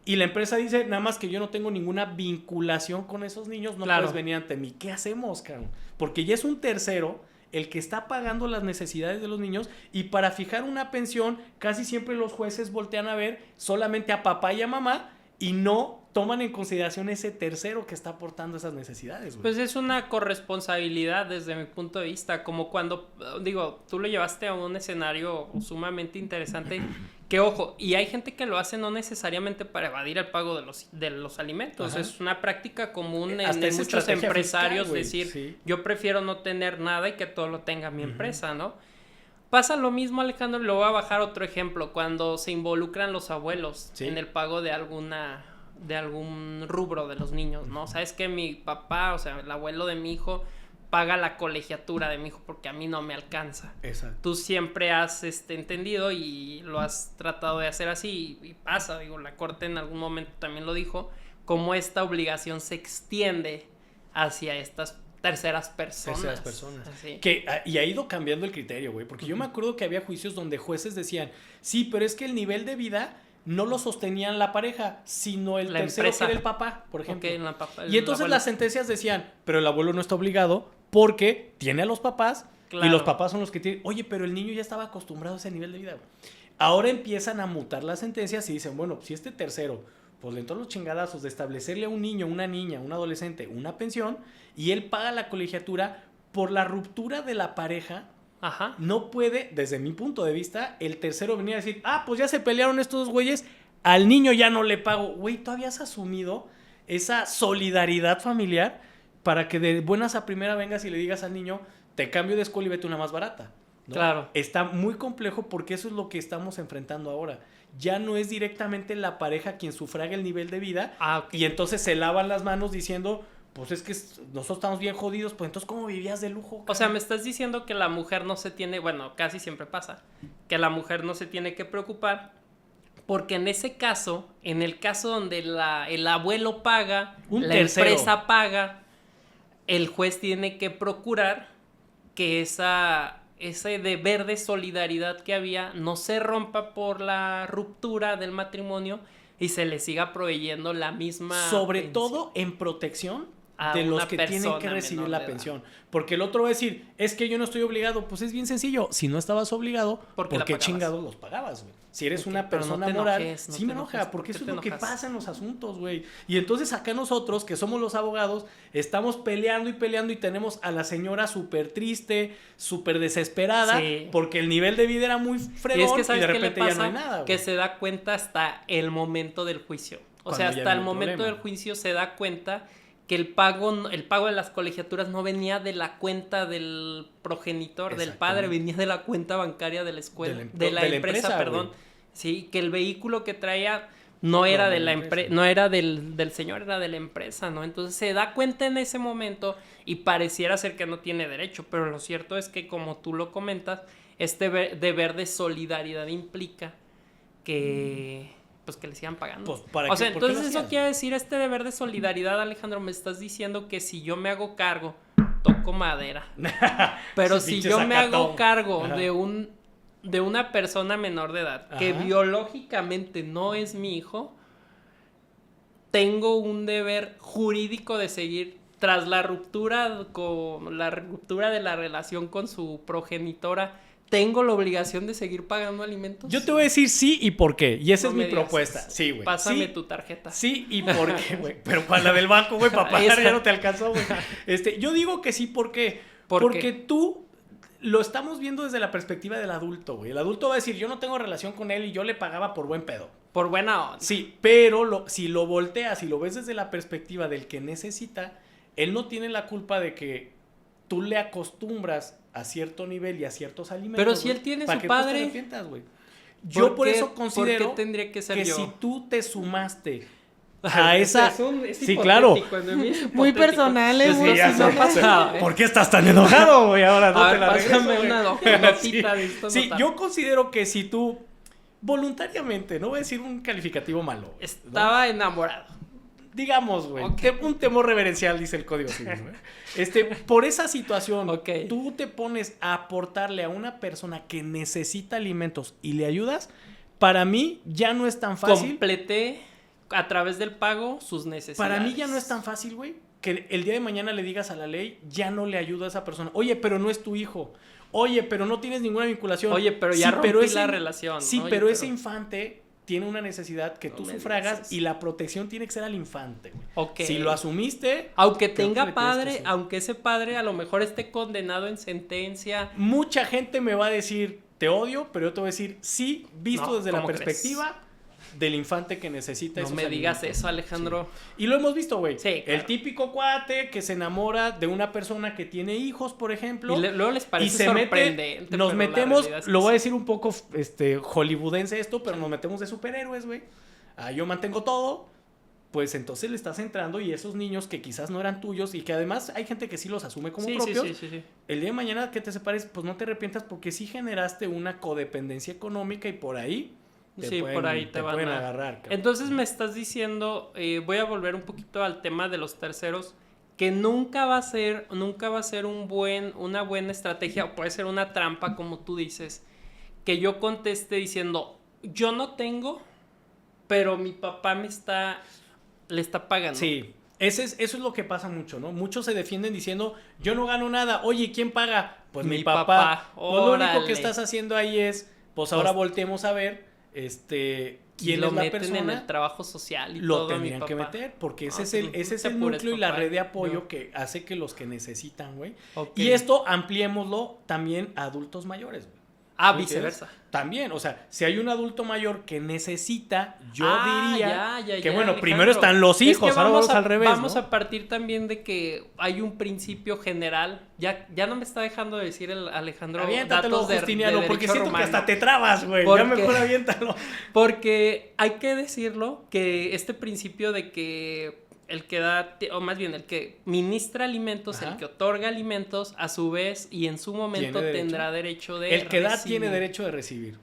Y la empresa dice, nada más que yo no tengo ninguna vinculación con esos niños, no puedes venir ante mí. ¿Qué hacemos, cabrón? Porque ya es un tercero el que está pagando las necesidades de los niños, y para fijar una pensión casi siempre los jueces voltean a ver solamente a papá y a mamá y no toman en consideración ese tercero que está aportando esas necesidades, güey. Pues es una corresponsabilidad desde mi punto de vista, como cuando, digo, tú lo llevaste a un escenario sumamente interesante, que ojo, y hay gente que lo hace no necesariamente para evadir el pago de los alimentos. Ajá. Es una práctica común en muchos empresarios fiscal, decir, sí, yo prefiero no tener nada y que todo lo tenga mi empresa, ¿no? Pasa lo mismo, Alejandro, y lo voy a bajar otro ejemplo, cuando se involucran los abuelos en el pago de algún rubro de los niños, ¿no? Sabes que mi papá, o sea, el abuelo de mi hijo, paga la colegiatura de mi hijo porque a mí no me alcanza. Exacto. Tú siempre has entendido y lo has tratado de hacer así, y pasa, digo, la corte en algún momento también lo dijo, cómo esta obligación se extiende hacia estas terceras personas. Así. Y ha ido cambiando el criterio, güey, porque yo me acuerdo que había juicios donde jueces decían, sí, pero es que el nivel de vida no lo sostenían la pareja, sino el tercero, que era el papá, por ejemplo. Okay, y entonces las sentencias decían, pero el abuelo no está obligado porque tiene a los papás, claro, y los papás son los que tienen. Oye, pero el niño ya estaba acostumbrado a ese nivel de vida. Ahora empiezan a mutar las sentencias y dicen, bueno, si este tercero, pues le entró los chingadazos de establecerle a un niño, una niña, un adolescente una pensión, y él paga la colegiatura por la ruptura de la pareja. Ajá. No puede, desde mi punto de vista, el tercero venir a decir, pues ya se pelearon estos dos güeyes, al niño ya no le pago. Güey, tú habías asumido esa solidaridad familiar para que de buenas a primera vengas y le digas al niño, te cambio de escuela y vete una más barata, ¿no? Claro. Está muy complejo porque eso es lo que estamos enfrentando ahora. Ya no es directamente la pareja quien sufraga el nivel de vida, okay, y entonces se lavan las manos diciendo, pues es que nosotros estamos bien jodidos, pues entonces ¿cómo vivías de lujo, cara? O sea, me estás diciendo que la mujer no se tiene, bueno, casi siempre pasa, que la mujer no se tiene que preocupar, porque en ese caso, en el caso donde el abuelo paga, la empresa paga, el juez tiene que procurar que ese deber de solidaridad que había no se rompa por la ruptura del matrimonio y se le siga proveyendo la misma sobre pensión. Todo en protección de los que tienen que recibir la pensión. Porque el otro va a decir, es que yo no estoy obligado. Pues es bien sencillo. Si no estabas obligado, ¿por qué chingados los pagabas, güey? Si eres una persona moral, sí me enoja, porque eso es lo que pasa en los asuntos, güey. Y entonces acá nosotros, que somos los abogados, estamos peleando y tenemos a la señora súper triste, súper desesperada, porque el nivel de vida era muy fregón, y de repente ya no hay nada, güey. Que se da cuenta hasta el momento del juicio. O sea, hasta el momento del juicio se da cuenta que el pago de las colegiaturas no venía de la cuenta del progenitor, del padre, venía de la cuenta bancaria de la escuela, de la empresa, perdón. Güey. Sí, que el vehículo que traía no era de la empresa, no era del señor, era de la empresa, ¿no? Entonces se da cuenta en ese momento y pareciera ser que no tiene derecho, pero lo cierto es que, como tú lo comentas, este deber de solidaridad implica que pues que le sigan pagando. Pues, o sea, entonces eso quiere decir, este deber de solidaridad, Alejandro, me estás diciendo que si yo me hago cargo, toco madera, pero si yo me hago cargo de una persona menor de edad, que biológicamente no es mi hijo, tengo un deber jurídico de seguir tras la ruptura de la relación con su progenitora. ¿Tengo la obligación de seguir pagando alimentos? Yo te voy a decir sí y por qué. Y esa es mi propuesta. Sí, güey. Pásame tu tarjeta. Sí y por qué, güey. Pero para la del banco, güey, para pagar ya no te alcanzó, güey. Yo digo que sí, ¿por qué? Porque tú lo estamos viendo desde la perspectiva del adulto, güey. El adulto va a decir, yo no tengo relación con él y yo le pagaba por buen pedo. Por buena onda. Sí, pero si lo volteas y lo ves desde la perspectiva del que necesita, él no tiene la culpa de que tú le acostumbras a cierto nivel y a ciertos alimentos. Pero si él tiene su padre. Yo por eso considero ¿por qué tendría que ser que yo? Si tú te sumaste a esa. Es sí, claro. Muy personales. Sí, ¿por qué estás tan enojado, güey? Ahora no te la regreso, una notita de esto. Sí, yo considero que si tú voluntariamente, no voy a decir un calificativo malo. ¿No? Estaba enamorado. Digamos, güey, Okay. un temor reverencial, dice el Código Civil, güey. Por esa situación, Okay. tú te pones a aportarle a una persona que necesita alimentos y le ayudas, para mí ya no es tan fácil. Completé a través del pago sus necesidades. Para mí ya no es tan fácil, güey, que el día de mañana le digas a la ley, ya no le ayuda a esa persona. Oye, pero no es tu hijo. Oye, pero no tienes ninguna vinculación. Oye, pero ya rompí la relación. Sí, Oye, pero ese infante tiene una necesidad que No tú me sufragas digas y la protección tiene que ser al infante, güey. Ok. Si lo asumiste... Aunque creo que tenga le tienes que padre, hacer. aunque ese padre a lo mejor esté condenado en sentencia. Mucha gente me va a decir, te odio, pero yo te voy a decir, sí, visto No, desde la ¿cómo crees? perspectiva del infante que necesita No esos me digas alimentos. eso, Alejandro. Sí. Y lo hemos visto, güey. Sí, claro. El típico cuate que se enamora de una persona que tiene hijos, por ejemplo. Y luego les parece y se sorprendente. mete, nos pero la metemos, realidad es que lo voy a sí. decir un poco hollywoodense esto, pero nos metemos de superhéroes, güey. Yo mantengo todo, pues entonces le estás entrando y esos niños que quizás no eran tuyos y que además hay gente que sí los asume como Sí, propios, sí. el día de mañana que te separes, pues no te arrepientas porque sí generaste una codependencia económica y por ahí Por ahí te van pueden a agarrar. Cabrón. Entonces me estás diciendo, voy a volver un poquito al tema de los terceros, que nunca va a ser una buena estrategia, o puede ser una trampa, como tú dices, que yo conteste diciendo, yo no tengo, pero mi papá le está pagando. Sí, eso es lo que pasa mucho, ¿no? Muchos se defienden diciendo, yo no gano nada, oye, ¿quién paga? Pues mi papá. Pues lo único Órale. que estás haciendo ahí es, pues ahora volteemos a ver, quién lo es la meten persona. en el trabajo social y Lo todo, tendrían mi que papá. meter, porque ese Ah, es el, no ese es te el apures, núcleo y la papá. red de apoyo No. que hace que los que necesitan, güey. Ok. Y esto ampliémoslo también a adultos mayores, güey. Ah, ¿Sí viceversa. entiendes? También, o sea, si hay un adulto mayor que necesita, yo Ah, diría ya, que bueno, Alejandro. primero están los Es hijos, que ahora vamos al revés, Vamos ¿no? a partir también de que hay un principio general. Ya no me está dejando de decir el Alejandro Aviéntatelo, datos de Justiniano, de porque derecho siento que romano. hasta te trabas, güey. ¿Por Ya qué? mejor aviéntalo. Porque hay que decirlo que este principio de que el que da, o más bien el que ministra alimentos, Ajá. el que otorga alimentos, a su vez y en su momento ¿Tiene derecho? tendrá derecho de El que da recibir. tiene derecho de recibir.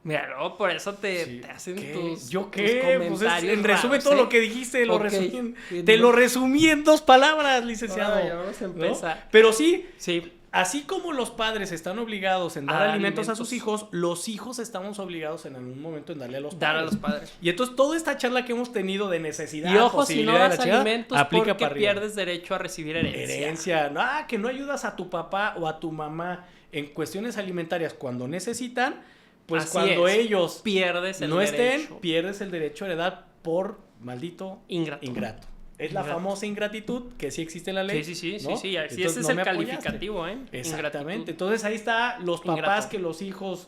Mira, no, por eso te Sí. hacen ¿Qué? tus ¿Yo tus qué? Pues comentarios en resumen raros, todo ¿eh? lo que dijiste, lo Ok. resumí. Sí, Te no. lo resumí en 2 palabras, licenciado. Ay, vamos a ¿no? empezar. Pero sí, Sí, así como los padres están obligados en dar A dar alimentos a alimentos. sus hijos, los hijos estamos obligados en algún momento en darle a los dar a padres. los padres. Y entonces toda esta charla que hemos tenido de necesidad, Y ojo, si no posibilidad de das la chingada, alimentos aplica porque para arriba. pierdes derecho a recibir herencia. Que no ayudas a tu papá o a tu mamá en cuestiones alimentarias cuando necesitan, pues Así cuando es. ellos Pierdes el no derecho. estén, pierdes el derecho a heredar por maldito Ingrato. Es la Ingrato. famosa ingratitud que sí existe en la ley. Sí, ¿no? así Entonces, ese es no el me apoyaste. calificativo, ¿eh? Exactamente. Ingratitud. Entonces ahí está los papás Ingrato. que los hijos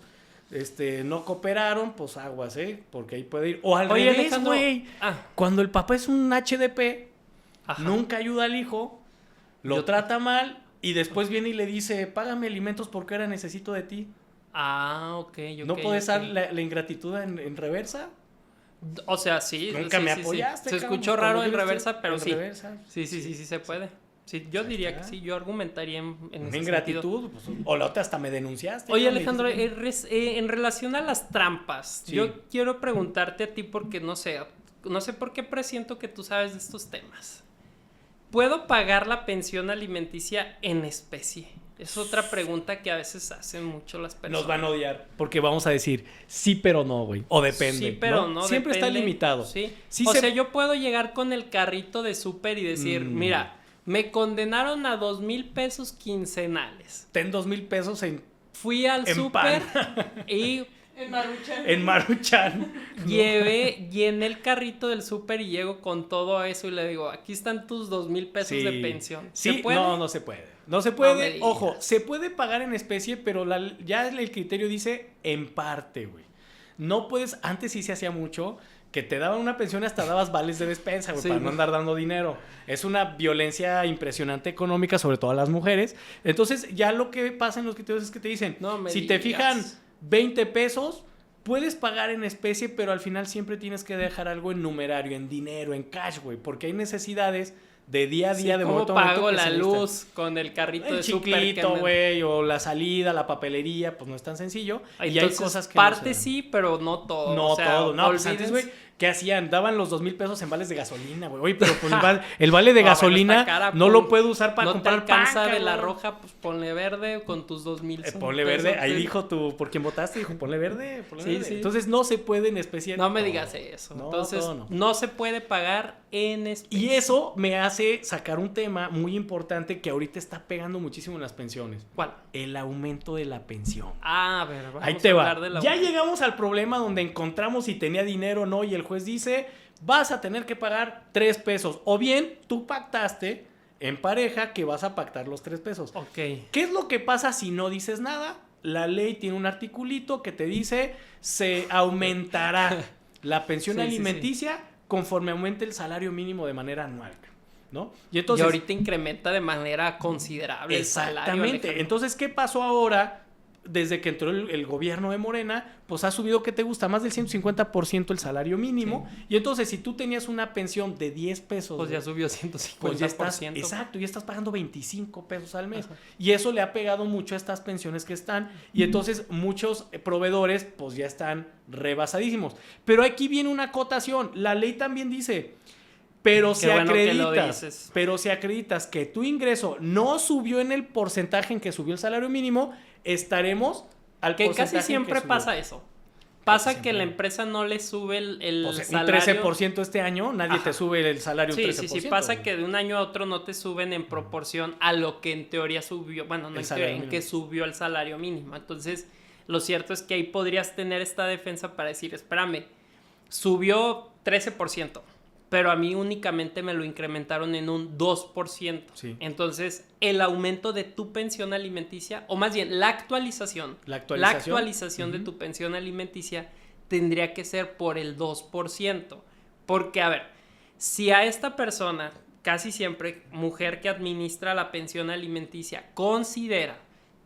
no cooperaron, pues aguas, porque ahí puede ir. O al Oye, revés, Alejandro. güey. Ah, Cuando el papá es un HDP, ajá. nunca ayuda al hijo, lo Yo- trata mal y después viene y le dice, págame alimentos porque ahora necesito de ti. Ah, ok. ¿No puedes dar la ingratitud en reversa? O sea, sí. Nunca sí, me sí, sí. apoyaste. Se cabrón, escuchó cuando raro yo en le reversa, estoy- pero en sí. reversa. Sí se puede. Sí, yo diría que está. sí, yo argumentaría en Una ese sentido. ingratitud, pues, o la otra hasta me denunciaste. Oye, ¿no? Me Alejandro, dijiste que- en relación a las trampas, Sí. yo quiero preguntarte a ti porque no sé por qué presiento que tú sabes de estos temas. ¿Puedo pagar la pensión alimenticia en especie? Es otra pregunta que a veces hacen mucho las personas. Nos van a odiar porque vamos a decir sí, pero no, güey. O depende. Sí, pero no. Siempre depende. está limitado. Sí. Sí o se- sea, yo puedo llegar con el carrito de súper y decir, mira, me condenaron a 2,000 pesos quincenales. Ten 2,000 pesos Fui al En súper y En Maruchan. en Maruchan. llené el carrito del súper y llego con todo eso y le digo, aquí están tus 2,000 pesos Sí. de pensión. Sí, ¿Se puede? no se puede. No se No puede. me digas. Ojo, se puede pagar en especie, pero ya el criterio dice en parte, güey. No puedes, antes sí se hacía mucho, que te daban una pensión y hasta dabas vales de despensa, güey, Sí, para no ¿no? andar dando dinero. Es una violencia impresionante económica, sobre todo a las mujeres. Entonces, ya lo que pasa en los criterios es que te dicen, No me si te digas. fijan 20 pesos, puedes pagar en especie, pero al final siempre tienes que dejar algo en numerario, en dinero, en cash, güey, porque hay necesidades de día a día, de ¿cómo momento a momento pago que la se necesita. luz con el carrito El de súper? chiclito, güey, o la salida, la papelería, pues no es tan sencillo. Y hay Entonces, cosas que parte no se dan. sí, pero no todo. No o sea, todo, no, pues antes, olvídense- güey, ¿qué hacían? Daban los 2,000 pesos en vales de gasolina, güey. Oye, pero pues el vale de No, gasolina bueno, está cara, no lo puedo usar para no comprar te alcanza pan, de la cabrón. roja, pues ponle verde con tus 2,000. Ponle verde, ahí dijo tú, ¿por quién votaste? Dijo, ponle verde, ponle Sí, verde. sí. Entonces no se puede en especial. No me digas eso. No, Entonces, todo no se puede pagar en especie. Y eso me hace sacar un tema muy importante que ahorita está pegando muchísimo en las pensiones. ¿Cuál? El aumento de la pensión. A ver, vamos Ahí te a va. hablar de la... Ya llegamos al problema donde encontramos si tenía dinero o no y el juez dice, vas a tener que pagar 3 pesos. O bien, tú pactaste en pareja que vas a pactar los 3 pesos. Ok. ¿Qué es lo que pasa si no dices nada? La ley tiene un articulito que te dice, se aumentará la pensión Sí, sí, alimenticia conforme aumente el salario mínimo de manera anual, ¿no? Y Y entonces, ahorita incrementa de manera considerable el salario. exactamente. Alejandro. Entonces, ¿qué pasó ahora? Desde que entró el gobierno de Morena, pues ha subido, ¿qué te gusta? Más del 150% el salario mínimo. Y entonces, si tú tenías una pensión de 10 pesos, Pues ya güey, subió 150%. pues ya estás, exacto, ya estás pagando 25 pesos al mes. Ajá. Y eso le ha pegado mucho a estas pensiones que están. Y entonces muchos proveedores pues ya están rebasadísimos. Pero aquí viene una acotación. La ley también dice, pero Qué si bueno que lo acreditas, dices. pero si acreditas que tu ingreso no subió en el porcentaje en que subió el salario mínimo, estaremos al Que porcentaje casi en siempre que subió. pasa eso. Pasa Casi que la siempre. empresa no le sube el Pues, un salario. 13% este año, nadie Ajá. te sube el salario un Sí, 13%. sí, sí. Pasa güey. que de un año a otro no te suben en proporción a lo que en teoría subió. Bueno, no El en salario teoría, en mínimo. que subió el salario mínimo. Entonces, lo cierto es que ahí podrías tener esta defensa para decir, espérame, subió 13%, pero a mí únicamente me lo incrementaron en un 2%. Sí. Entonces, el aumento de tu pensión alimenticia, o más bien la actualización de Ujú. tu pensión alimenticia tendría que ser por el 2%. Porque, a ver, si a esta persona, casi siempre mujer que administra la pensión alimenticia, considera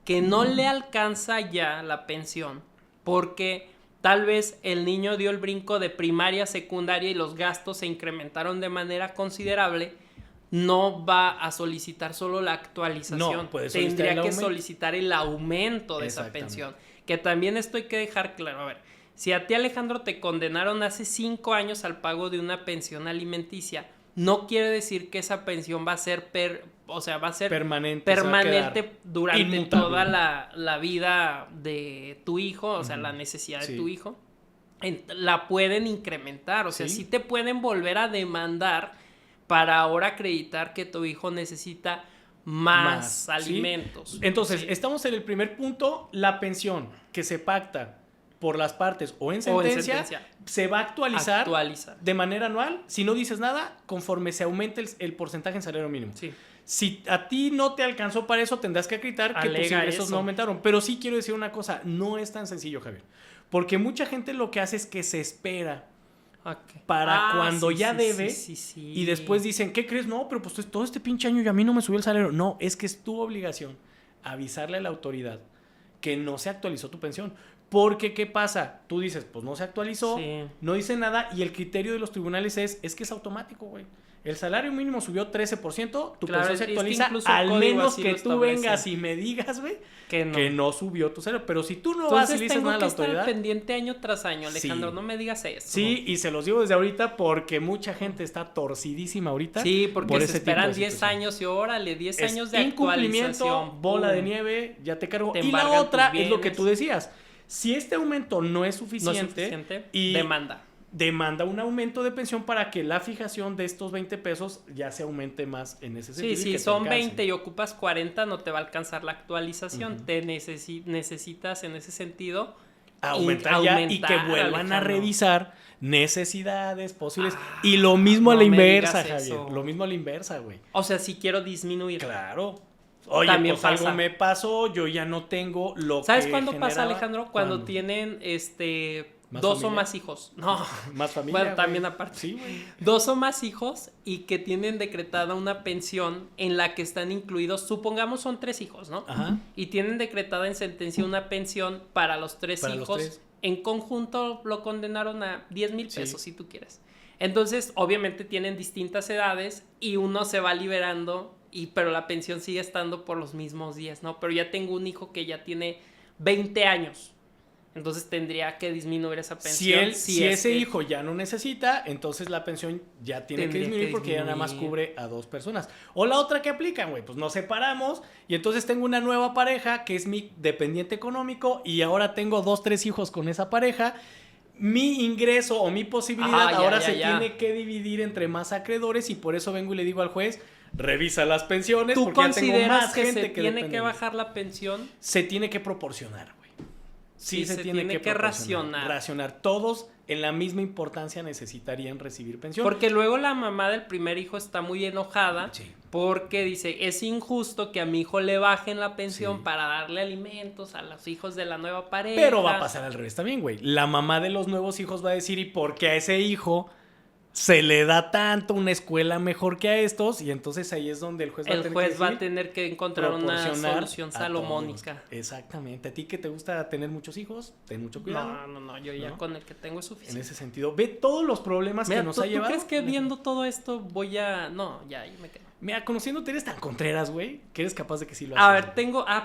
que no le alcanza ya la pensión porque tal vez el niño dio el brinco de primaria a secundaria y los gastos se incrementaron de manera considerable, no va a solicitar solo la actualización. No, puede solicitar tendría el que aumento. solicitar el aumento de esa Exactamente. pensión. Que también esto hay que dejar claro. A ver, si a ti, Alejandro, te condenaron hace 5 años al pago de una pensión alimenticia, no quiere decir que esa pensión va a ser permanente, se va a permanente quedar durante inmutable. toda la vida de tu hijo, o sea, la necesidad de Sí. tu hijo. La pueden incrementar, o sea, Sí. sí te pueden volver a demandar para ahora acreditar que tu hijo necesita más ¿sí? alimentos. Entonces, Sí. estamos en el primer punto, la pensión que se pacta por las partes o en O en sentencia, sentencia. se va a actualizar Actualiza. de manera anual, si no dices nada, conforme se aumente el porcentaje en salario mínimo. Sí. Si a ti no te alcanzó para eso, tendrás que acreditar que tus Alega ingresos eso. no aumentaron. Pero sí quiero decir una cosa, no es tan sencillo, Javier. Porque mucha gente lo que hace es que se espera Ok. para cuando sí, ya sí, debe sí. y después dicen, ¿qué crees? No, pero pues todo este pinche año y a mí no me subió el salario. No, es que es tu obligación avisarle a la autoridad que no se actualizó tu pensión. Porque, ¿qué pasa? Tú dices, pues no se actualizó, Sí. no dice nada y el criterio de los tribunales es que es automático, güey. El salario mínimo subió 13%, tu Claro, pensión se es que actualiza, incluso el al código menos así que lo tú establece. vengas y me digas, güey, Que no. que no subió tu salario. Pero si tú no vas y Entonces le dices tengo nada a que la estar autoridad... pendiente año tras año, Alejandro, Sí. no me digas eso. Sí, y se los digo desde ahorita porque mucha gente está torcidísima ahorita. Sí, porque por se ese tipo esperan de 10 situación. años y órale, 10 Es años de incumplimiento, actualización. bola de ¡pum! nieve, ya te cargo. Te Y la embargan otra tus es lo que bienes. tú decías. Si este aumento no es No suficiente, es suficiente, y demanda. un aumento de pensión para que la fijación de estos 20 pesos ya se aumente más en ese sentido. Sí, y si que te son alcance. 20 y ocupas 40, no te va a alcanzar la actualización. Ujú. Te necesitas en ese sentido Aumentar ya y que aumentar, vuelvan a Alejandro. revisar necesidades posibles. Y lo mismo a no la me inversa, digas Javier. eso. Lo mismo a la inversa, güey. O sea, si quiero disminuir. Claro. Oye, También pues algo pasa. me pasó, yo ya no tengo lo ¿Sabes que cuándo pasa, generaba. Alejandro? Cuando ¿Cuándo? tienen ¿Más 2 o familia? más hijos. No. Más familia. Bueno, güey. también aparte. Sí, güey. 2 o más hijos y que tienen decretada una pensión en la que están incluidos, supongamos son 3 hijos, ¿no? Ajá. Y tienen decretada en sentencia una pensión para los 3 Para los hijos. tres. En conjunto lo condenaron a 10,000 Sí. pesos, si tú quieres. Entonces, obviamente tienen distintas edades y uno se va liberando, pero la pensión sigue estando por los mismos días, ¿no? Pero ya tengo un hijo que ya tiene 20 años. Entonces tendría que disminuir esa pensión. Si ese hijo ya no necesita, entonces la pensión ya tiene que disminuir porque ya nada más cubre a 2 personas. O la otra que aplican, güey, pues nos separamos y entonces tengo una nueva pareja que es mi dependiente económico y ahora tengo 2, 3 hijos con esa pareja. Mi ingreso o mi posibilidad ahora se tiene que dividir entre más acreedores y por eso vengo y le digo al juez, revisa las pensiones. ¿Tú porque consideras ya tengo más que gente se que tiene que bajar la pensión? Se tiene que proporcionar. Sí, se tiene que racionar. Todos en la misma importancia necesitarían recibir pensión. Porque luego la mamá del primer hijo está muy enojada porque dice, es injusto que a mi hijo le bajen la pensión para darle alimentos a los hijos de la nueva pareja. Pero va a pasar al revés también, güey. La mamá de los nuevos hijos va a decir, ¿y por qué a ese hijo se le da tanto una escuela mejor que a estos? Y entonces ahí es donde el juez va a tener que encontrar una solución salomónica. Exactamente. ¿A ti que te gusta tener muchos hijos? Ten mucho cuidado. No, yo ya con el que tengo es suficiente. En ese sentido, ve todos los problemas que nos ha llevado. ¿Tú crees que viendo todo esto voy a...? No, ya, ahí me quedo. Mira, conociéndote eres tan contreras, güey, que eres capaz de que sí lo hagas. A ver,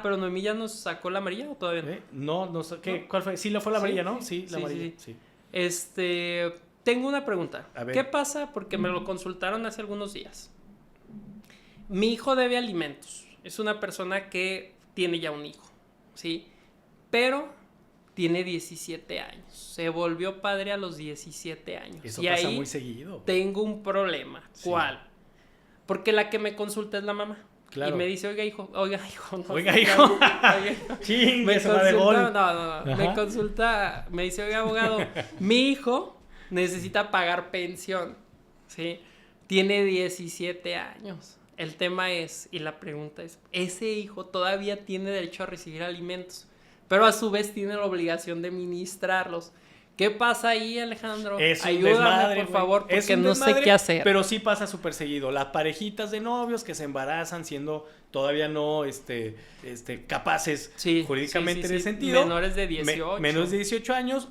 pero Noemí ya nos sacó la amarilla o todavía no. No sé, ¿qué? ¿Cuál fue? Sí, fue la amarilla, ¿no? Sí, la amarilla. Sí. Tengo una pregunta. ¿Qué pasa? Porque me lo consultaron hace algunos días. Mi hijo debe alimentos. Es una persona que tiene ya un hijo, ¿sí? Pero tiene 17 años. Se volvió padre a los 17 años. Eso pasa muy seguido. Tengo un problema. ¿Cuál? Porque la que me consulta es la mamá. Claro. Y me dice, oiga, hijo. Chingue, se va de gol. No. Me consulta, me dice, oiga, abogado, mi hijo necesita pagar pensión, ¿sí? Tiene 17 años. El tema es, y la pregunta es, ese hijo todavía tiene derecho a recibir alimentos, pero a su vez tiene la obligación de ministrarlos. ¿Qué pasa ahí, Alejandro? Ayúdame, por favor, porque no sé qué hacer. Pero sí pasa súper seguido. Las parejitas de novios que se embarazan siendo todavía no capaces jurídicamente en ese sentido. Menores de 18. Menores de 18 años.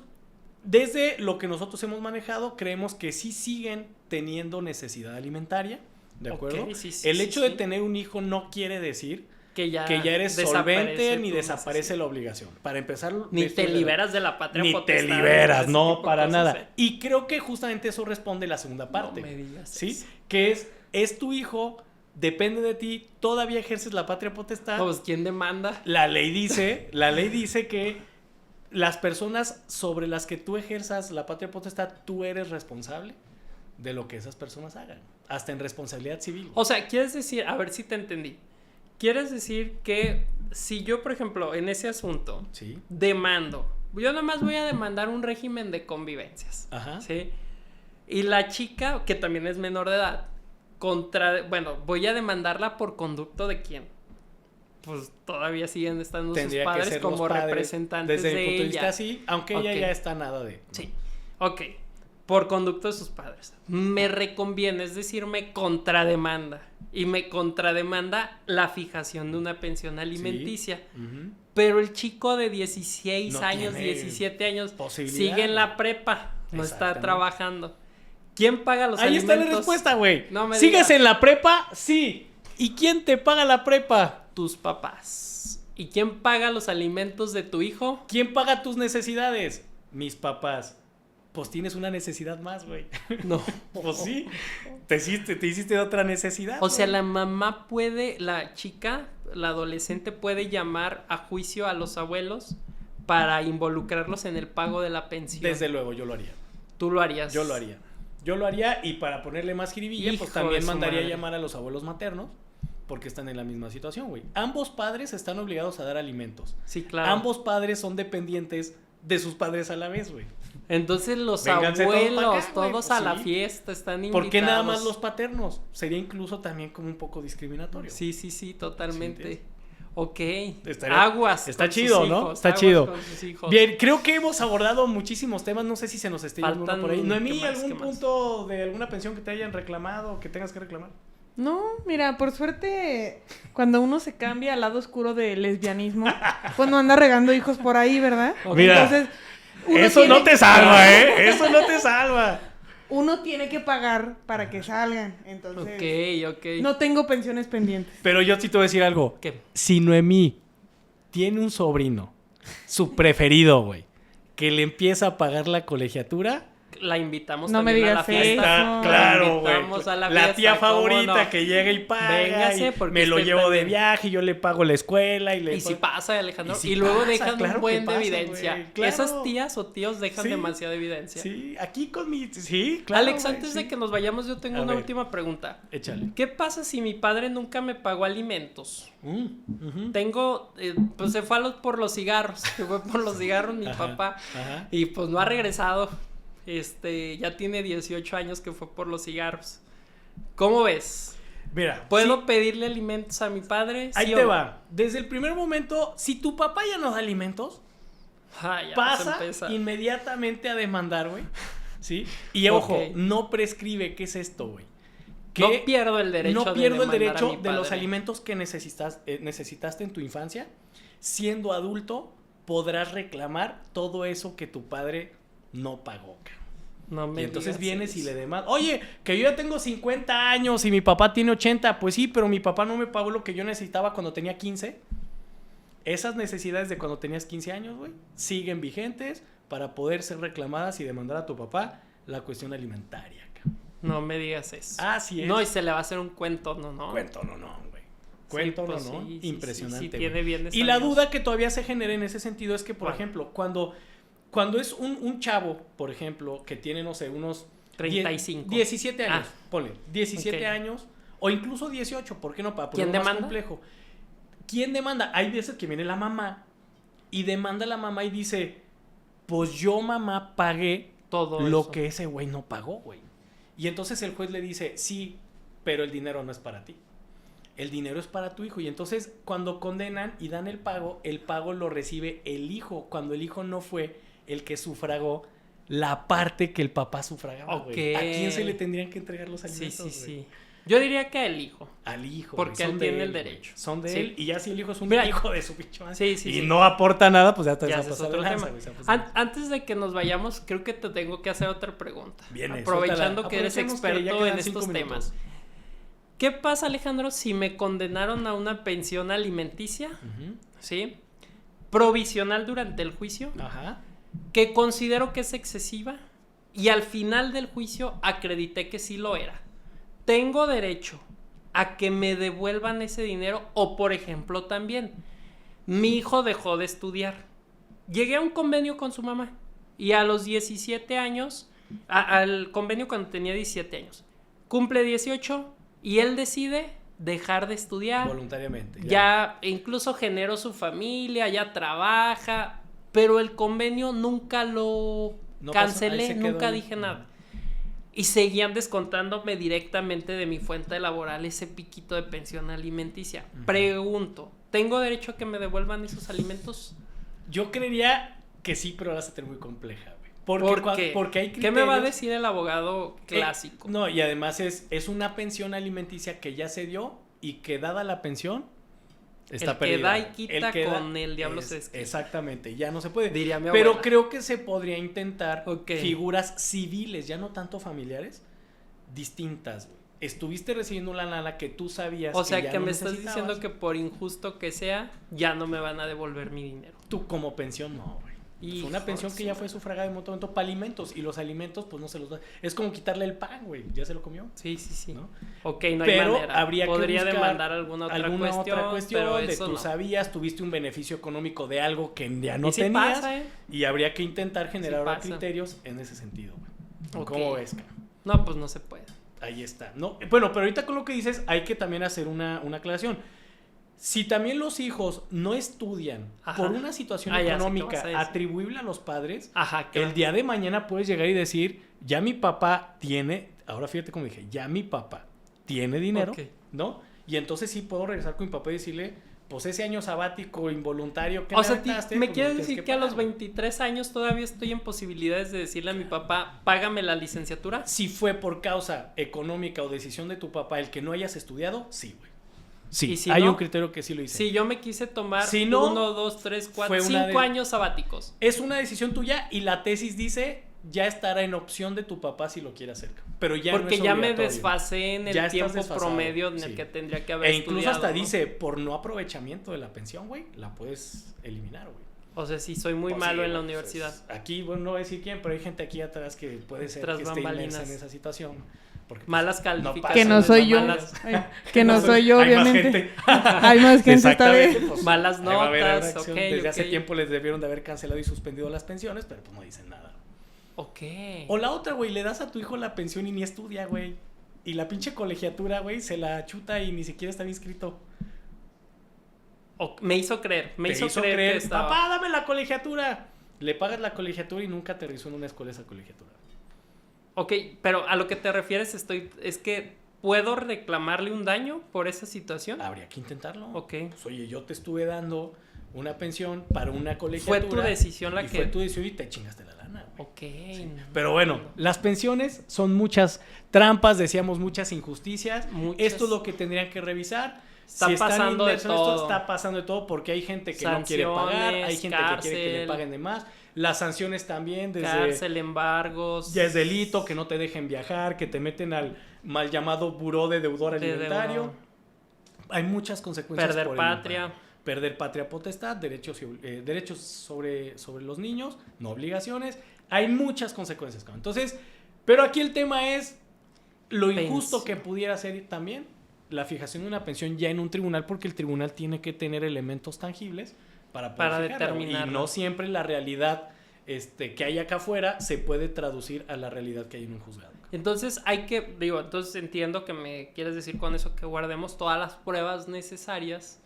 Desde lo que nosotros hemos manejado, creemos que sí siguen teniendo necesidad alimentaria, ¿de acuerdo? El hecho de tener un hijo no quiere decir que ya eres solvente ni desaparece la obligación. Para empezar... Ni te liberas de la patria potestad. Ni te liberas, no, para nada. Y creo que justamente eso responde la segunda parte. No me digas ¿sí? eso. Que es tu hijo, depende de ti, todavía ejerces la patria potestad. Pues, ¿quién demanda? La ley dice que las personas sobre las que tú ejerzas la patria potestad, tú eres responsable de lo que esas personas hagan, hasta en responsabilidad civil. O sea, ¿quieres decir, a ver si te entendí? ¿Quieres decir que si yo, por ejemplo, en ese asunto demando, yo nomás voy a demandar un régimen de convivencias, ¿sí? Y la chica, que también es menor de edad, voy a demandarla por conducto de quién? Pues todavía siguen estando sus padres como representantes de ella. Desde el punto de vista sí, aunque ella ya está nada de... Sí, por conducto de sus padres. Me reconviene, es decir, me contrademanda. Y me contrademanda la fijación de una pensión alimenticia. Pero el chico de 16 años, 17 años, sigue en la prepa, no está trabajando. ¿Quién paga los alimentos? Ahí está la respuesta, güey. ¿Sigues en la prepa? Sí. ¿Y quién te paga la prepa? Tus papás. ¿Y quién paga los alimentos de tu hijo? ¿Quién paga tus necesidades? Mis papás. Pues tienes una necesidad más, güey. No. Pues sí. Te hiciste otra necesidad. O sea, la mamá puede, la chica, la adolescente puede llamar a juicio a los abuelos para involucrarlos en el pago de la pensión. Desde luego, yo lo haría. ¿Tú lo harías? Yo lo haría y para ponerle más jiribilla, pues también mandaría llamar a los abuelos maternos. Porque están en la misma situación, güey. Ambos padres están obligados a dar alimentos. Sí, claro. Ambos padres son dependientes de sus padres a la vez, güey. Entonces los abuelos, todos a la fiesta, están invitados. ¿Por qué nada más los paternos? Sería incluso también como un poco discriminatorio. Sí, totalmente. Ok. Aguas. Está chido, ¿no? Está chido. Bien, creo que hemos abordado muchísimos temas. No sé si se nos esté yendo uno por ahí. Noemí, ¿algún punto de alguna pensión que te hayan reclamado o que tengas que reclamar? No, mira, por suerte, cuando uno se cambia al lado oscuro del lesbianismo, pues no anda regando hijos por ahí, ¿verdad? Mira, entonces, eso no te salva, ¿eh? Eso no te salva. uno tiene que pagar para que salgan. Entonces, Ok. no tengo pensiones pendientes. Pero yo sí te voy a decir algo. ¿Qué? Si Noemí tiene un sobrino, su preferido, güey, que le empieza a pagar la colegiatura... La invitamos No me también a digas la fiesta. eso. Claro, güey. La invitamos a la La fiesta, tía ¿cómo favorita no? que llega y paga. Véngase, y porque me lo usted llevo de también. viaje, yo le pago la escuela y le... Y si pasa, Alejandro. Y si Y luego pasa, dejan claro un buen que pasa, de evidencia. güey, claro. Esas tías o tíos dejan Sí. demasiada evidencia. Sí, aquí con mi... Sí, claro. Alex, güey, antes sí. de que nos vayamos, yo tengo A una ver. última pregunta. Échale. ¿Qué pasa si mi padre nunca me pagó alimentos? Ujú. Tengo, pues se fue por los cigarros, se fue por los cigarros mi Ajá, papá ajá. y pues no ha regresado. Ya tiene 18 años que fue por los cigarros. ¿Cómo ves? Mira, ¿Puedo sí, pedirle alimentos a mi padre? ahí ¿Sí o te no? va. Desde el primer momento, si tu papá ya no da alimentos, Ay, ya pasa vas a empezar. inmediatamente a demandar, güey. ¿Sí? Y Ok. ojo, no prescribe. ¿Qué es esto, güey? No pierdo el derecho No de pierdo el demandar a derecho mi de los padre. alimentos que necesitaste en tu infancia. Siendo adulto, podrás reclamar todo eso que tu padre no pagó, cabrón. No me Y entonces digas vienes y eso. le demandas. Oye, que yo ya tengo 50 años y mi papá tiene 80. Pues sí, pero mi papá no me pagó lo que yo necesitaba cuando tenía 15. Esas necesidades de cuando tenías 15 años, güey, siguen vigentes para poder ser reclamadas y demandar a tu papá la cuestión alimentaria, cabrón. No me digas eso. Así es. No, y se le va a hacer un cuento, ¿no? Cuento, no, güey. Cuento, pues no. sí, sí, Impresionante. sí, güey. tiene bienes Y la años. duda que todavía se genera en ese sentido es que, por ¿Cuál? ejemplo, cuando es un chavo, por ejemplo, que tiene, no sé, unos 35. 17 años, Ah. ponle, 17 Ok. años, o incluso 18, ¿por qué no? Para ¿Quién ponerlo más demanda? complejo. ¿Quién demanda? Hay veces que viene la mamá y demanda a la mamá y dice, pues yo, mamá, pagué Todo lo eso. que ese güey no pagó, güey. Y entonces el juez le dice, sí, pero el dinero no es para ti. El dinero es para tu hijo. Y entonces cuando condenan y dan el pago lo recibe el hijo, cuando el hijo no fue el que sufragó la parte que el papá sufragaba, güey. Ok. ¿A quién se le tendrían que entregar los Sí, alimentos, sí, güey? sí. Yo diría que el hijo. Al hijo. Porque güey. Son él de tiene el güey. derecho. Son de Sí. él. Y ya si el hijo es un Mira, hijo de su pinche madre Sí, sí, y sí. no aporta nada, pues ya te Ya vas a ese es pasar otro de lanza, tema. güey, se va a pasar. Antes de que nos vayamos, creo que te tengo que hacer otra pregunta. Viene, Aprovechando suéltala. que eres Aprovechemos que ya experto quedan en 5 estos minutos. temas. ¿Qué pasa, Alejandro, si me condenaron a una pensión alimenticia? Ujú. ¿Sí? Provisional durante el juicio, Ajá. que considero que es excesiva, y al final del juicio acredité que sí lo era. Tengo derecho a que me devuelvan ese dinero, o por ejemplo también, mi hijo dejó de estudiar. Llegué a un convenio con su mamá y a los 17 años, al convenio cuando tenía 17 años, cumple 18 y él decide dejar de estudiar. Voluntariamente. Ya incluso generó su familia, ya trabaja, pero el convenio nunca lo No pasó, ahí cancelé, se quedó nunca ahí. dije nada. Y seguían descontándome directamente de mi fuente laboral ese piquito de pensión alimenticia. Ujú. Pregunto, ¿tengo derecho a que me devuelvan esos alimentos? Yo creería que sí, pero vas a tener muy compleja, güey. ¿Por qué? Porque hay criterios. ¿Qué me va a decir el abogado clásico? No, y además es una pensión alimenticia que ya se dio y que dada la pensión está El que perdida. da y quita que da con el diablo se escribe. Exactamente, ya no se puede. Diría mi Pero abuela. creo que se podría intentar Ok. figuras civiles, ya no tanto familiares, distintas, güey. Estuviste recibiendo una lana que tú sabías. O sea ya que no me estás necesitabas. diciendo que por injusto que sea, ya no me van a devolver mi dinero. Tú como pensión no, güey. Es Hijo una pensión de que su ya fue sufragada de momento para alimentos y los alimentos pues no se los da. Es como quitarle el pan, güey. Ya se lo comió. Sí, sí, sí. ¿No? Ok, no hay Pero manera. habría Podría que buscar demandar alguna otra cuestión, pero de eso tú no. sabías, tuviste un beneficio económico de algo que ya no Y sí tenías pasa, ¿eh? y habría que intentar generar Sí ahora pasa. criterios en ese sentido, güey. Ok. ¿Cómo ves, cara? No, pues no se puede. Ahí está. No, bueno, pero ahorita con lo que dices hay que también hacer una aclaración. Si también los hijos no estudian Ajá. por una situación Ah, ya sé qué económica vas a decir. atribuible a los padres, Ajá, el día de mañana puedes llegar y decir, ya mi papá tiene, ahora fíjate cómo dije, ya mi papá tiene dinero, Ok. ¿no? Y entonces sí puedo regresar con mi papá y decirle, pues ese año sabático involuntario que O sea, aventaste, ¿me pues, quieres lo tienes decir que a los pagar. 23 años todavía estoy en posibilidades de decirle a mi papá, págame la licenciatura? Si fue por causa económica o decisión de tu papá el que no hayas estudiado, sí, güey. Sí, ¿Y si hay no? un criterio que sí lo hice. Si yo me quise tomar Si no, 1, 2, 3, 4, fue una 5 de- años sabáticos. Es una decisión tuya y la tesis dice ya estará en opción de tu papá si lo quiere hacer. Pero ya porque no es ya me obligatorio. desfasé en Ya el estás tiempo desfasado, promedio en el sí. que tendría que haber E incluso estudiado, hasta ¿no? dice, por no aprovechamiento de la pensión, güey, la puedes eliminar, güey. O sea, sí, soy muy Pues malo sí, en la pues universidad. aquí, bueno, no voy a decir quién, pero hay gente aquí atrás que puede ser Tras que esté inmersa bambalinas. en esa situación. Porque, pues, Malas pasa calificaciones. Que no soy yo. malas, Ay, que no soy yo, hay más obviamente. gente. Hay más gente esta Exactamente, vez. pues, Malas ahí va a haber una notas, acción. ok, Desde hace ok. tiempo les debieron de haber cancelado y suspendido las pensiones, pero pues no dicen nada. Ok. O la otra, güey, le das a tu hijo la pensión y ni estudia, güey. Y la pinche colegiatura, güey, se la chuta y ni siquiera está inscrito. Me hizo creer, Te hizo creer que estaba... papá, dame la colegiatura. Le pagas la colegiatura y nunca aterrizó en una escuela esa colegiatura. Ok, pero a lo que te refieres es que ¿puedo reclamarle un daño por esa situación? Habría que intentarlo. Ok. Pues, oye, yo te estuve dando una pensión para una colegiatura. Fue tu decisión la y que... fue tu decisión y te chingaste la lana, güey. Ok. Sí. Pero bueno, las pensiones son muchas trampas, decíamos muchas injusticias. Muchas. Esto es lo que tendrían que revisar. Está pasando de inmersos en esto, todo. está pasando de todo porque hay gente que no quiere pagar, hay gente que quiere que le cárcel. paguen de más. Las sanciones también, desde Cárcel, embargos. ya es delito, que no te dejen viajar, que te meten al mal llamado buró de deudor De alimentario. deudor. Hay muchas consecuencias. Perder por el patria. impago. Perder patria potestad, derechos sobre los niños, no obligaciones. Hay muchas consecuencias, cabrón. Entonces, pero aquí el tema es lo injusto que pudiera ser también la fijación de una pensión ya en un tribunal, porque el tribunal tiene que tener elementos tangibles para poder fijarla, güey. determinarlo. Y no siempre la realidad que hay acá afuera se puede traducir a la realidad que hay en un juzgado. Entonces entonces entiendo que me quieres decir con eso que guardemos todas las pruebas necesarias,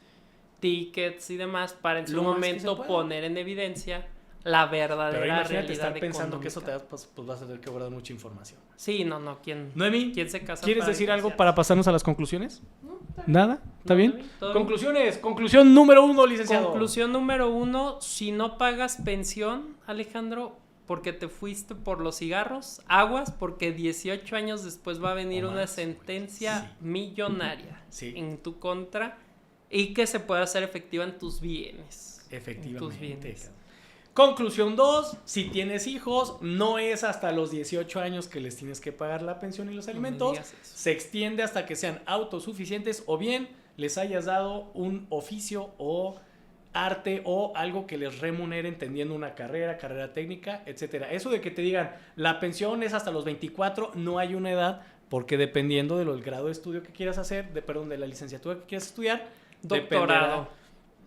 tickets y demás, para en su Lo más que momento se pueda. poner en evidencia la verdadera Pero imagínate realidad estar pensando económica. que eso te da, pues vas a tener que guardar mucha información. Sí, no, ¿quién Noemí, se casa? ¿quieres para decir algo divorciarse? para pasarnos a las conclusiones? No, está bien. ¿Nada? ¿Está No, bien? todo bien. Conclusiones. Conclusión número 1, licenciado. Conclusión número 1, si no pagas pensión, Alejandro, porque te fuiste por los cigarros, aguas, porque 18 años después va a venir O una más, sentencia sí. millonaria Sí. en tu contra y que se pueda hacer efectiva en tus bienes. Efectivamente. En tus bienes. Conclusión 2, si tienes hijos, no es hasta los 18 años que les tienes que pagar la pensión y los No me alimentos. digas eso. Se extiende hasta que sean autosuficientes o bien les hayas dado un oficio o arte o algo que les remunere entendiendo una carrera técnica, etcétera. Eso de que te digan la pensión es hasta los 24, no hay una edad, porque dependiendo del grado de estudio que quieras hacer, de la licenciatura que quieras estudiar, Doctorado. dependerá.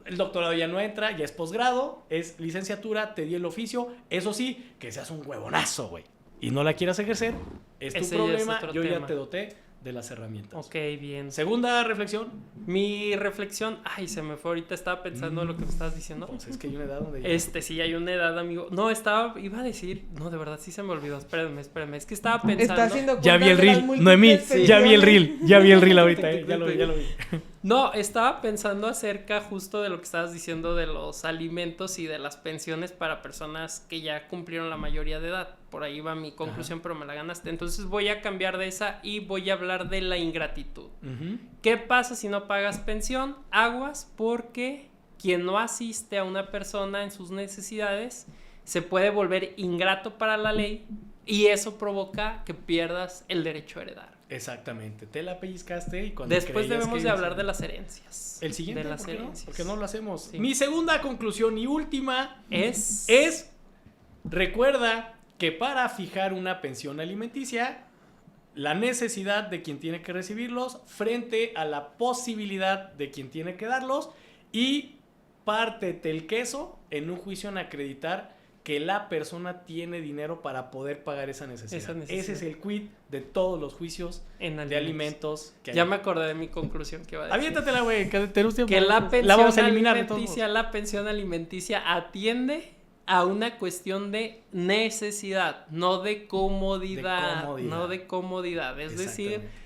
El doctorado ya no entra, ya es posgrado, es licenciatura, te di el oficio. Eso sí, que seas un huevonazo, güey, y no la quieras ejercer, es tu Ese ya es problema. otro Yo ya tema. te doté de las herramientas. Ok, bien. Segunda reflexión. Mi reflexión, se me fue ahorita, estaba pensando en lo que me estabas diciendo. Pues es que hay una edad donde ya... Sí, hay una edad, amigo. No, iba a decir, no, de verdad, sí se me olvidó. Espérame, es que estaba pensando. Está haciendo Ya vi el cuentas de las reel, Noemí, múltiples ya vi el pensiones. reel, ya vi el reel ahorita, ya lo vi. No, estaba pensando acerca justo de lo que estabas diciendo de los alimentos y de las pensiones para personas que ya cumplieron la mayoría de edad. Por ahí va mi conclusión, pero me la ganaste. Entonces voy a cambiar de esa y voy a hablar de la ingratitud. Ujú. ¿Qué pasa si no pagas pensión? Aguas, porque quien no asiste a una persona en sus necesidades se puede volver ingrato para la ley y eso provoca que pierdas el derecho a heredar. Exactamente, te la pellizcaste y cuando Después creías debemos que de hablar ibas a- de las herencias. El siguiente, de las ¿por qué no? herencias. Porque no lo hacemos. Sí. Mi segunda conclusión y última Es recuerda que para fijar una pensión alimenticia, la necesidad de quien tiene que recibirlos frente a la posibilidad de quien tiene que darlos, y pártete el queso en un juicio en acreditar que la persona tiene dinero para poder pagar esa necesidad. Esa necesidad. Ese es el quid de todos los juicios en de alimentos que hay. Ya me acordé de mi conclusión que iba a decir. Aviéntatela, güey, que tenemos tiempo. Que la pensión vamos a eliminar de todos alimenticia, la pensión alimenticia atiende a una cuestión de necesidad, no de comodidad, no de comodidad. Es decir, Exactamente.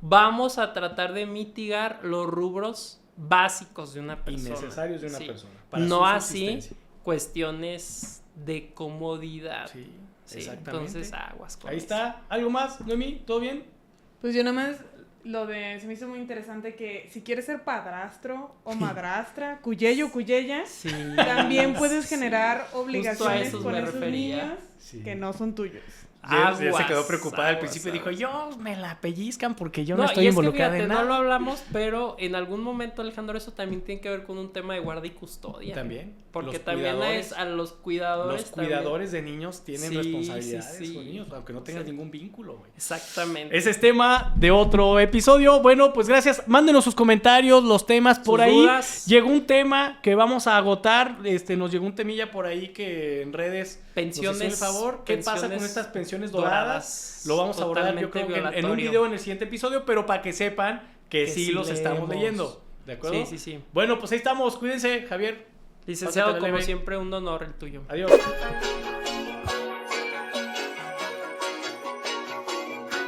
vamos a tratar de mitigar los rubros básicos de una persona. Innecesarios de una Sí. persona. para No su así subsistencia. cuestiones de comodidad. Sí, Sí, exactamente. entonces aguas con Ahí eso. está. ¿Algo más, Noemí? ¿Todo bien? Pues yo nada más se me hizo muy interesante que si quieres ser padrastro o madrastra, cuyeyo, cuyeya, Sí. también puedes Sí. generar Justo a obligaciones esos con me esos refería. niños Sí. que no son tuyos. Ya se Aguas, quedó preocupada al aguas, principio y dijo, aguas. yo me la pellizcan porque yo no y estoy es que involucrada fíjate, en nada. no lo hablamos, pero en algún momento, Alejandro, eso también tiene que ver con un tema de guarda y custodia. También. Porque Los también cuidadores- es a los cuidadores. Los cuidadores de niños tienen Sí, responsabilidades sí, sí. con niños, aunque no tengas Sí. ningún vínculo, güey. Exactamente. Ese es tema de otro episodio. Bueno, pues gracias. Mándenos sus comentarios, los temas por Sus ahí. dudas. Llegó un tema que vamos a agotar. Nos llegó un temilla por ahí que en redes Pensiones. nos hicieron el favor. ¿Qué pasa con pensiones estas pensiones doradas? Lo vamos a abordar yo creo que en un violatorio. video en el siguiente episodio, pero para que sepan que Que sí sí los estamos leemos. leyendo. ¿De acuerdo? Sí, sí, sí. Bueno, pues ahí estamos. Cuídense, Javier. Licenciado, Pásatela como leve. siempre, un honor el tuyo. Adiós.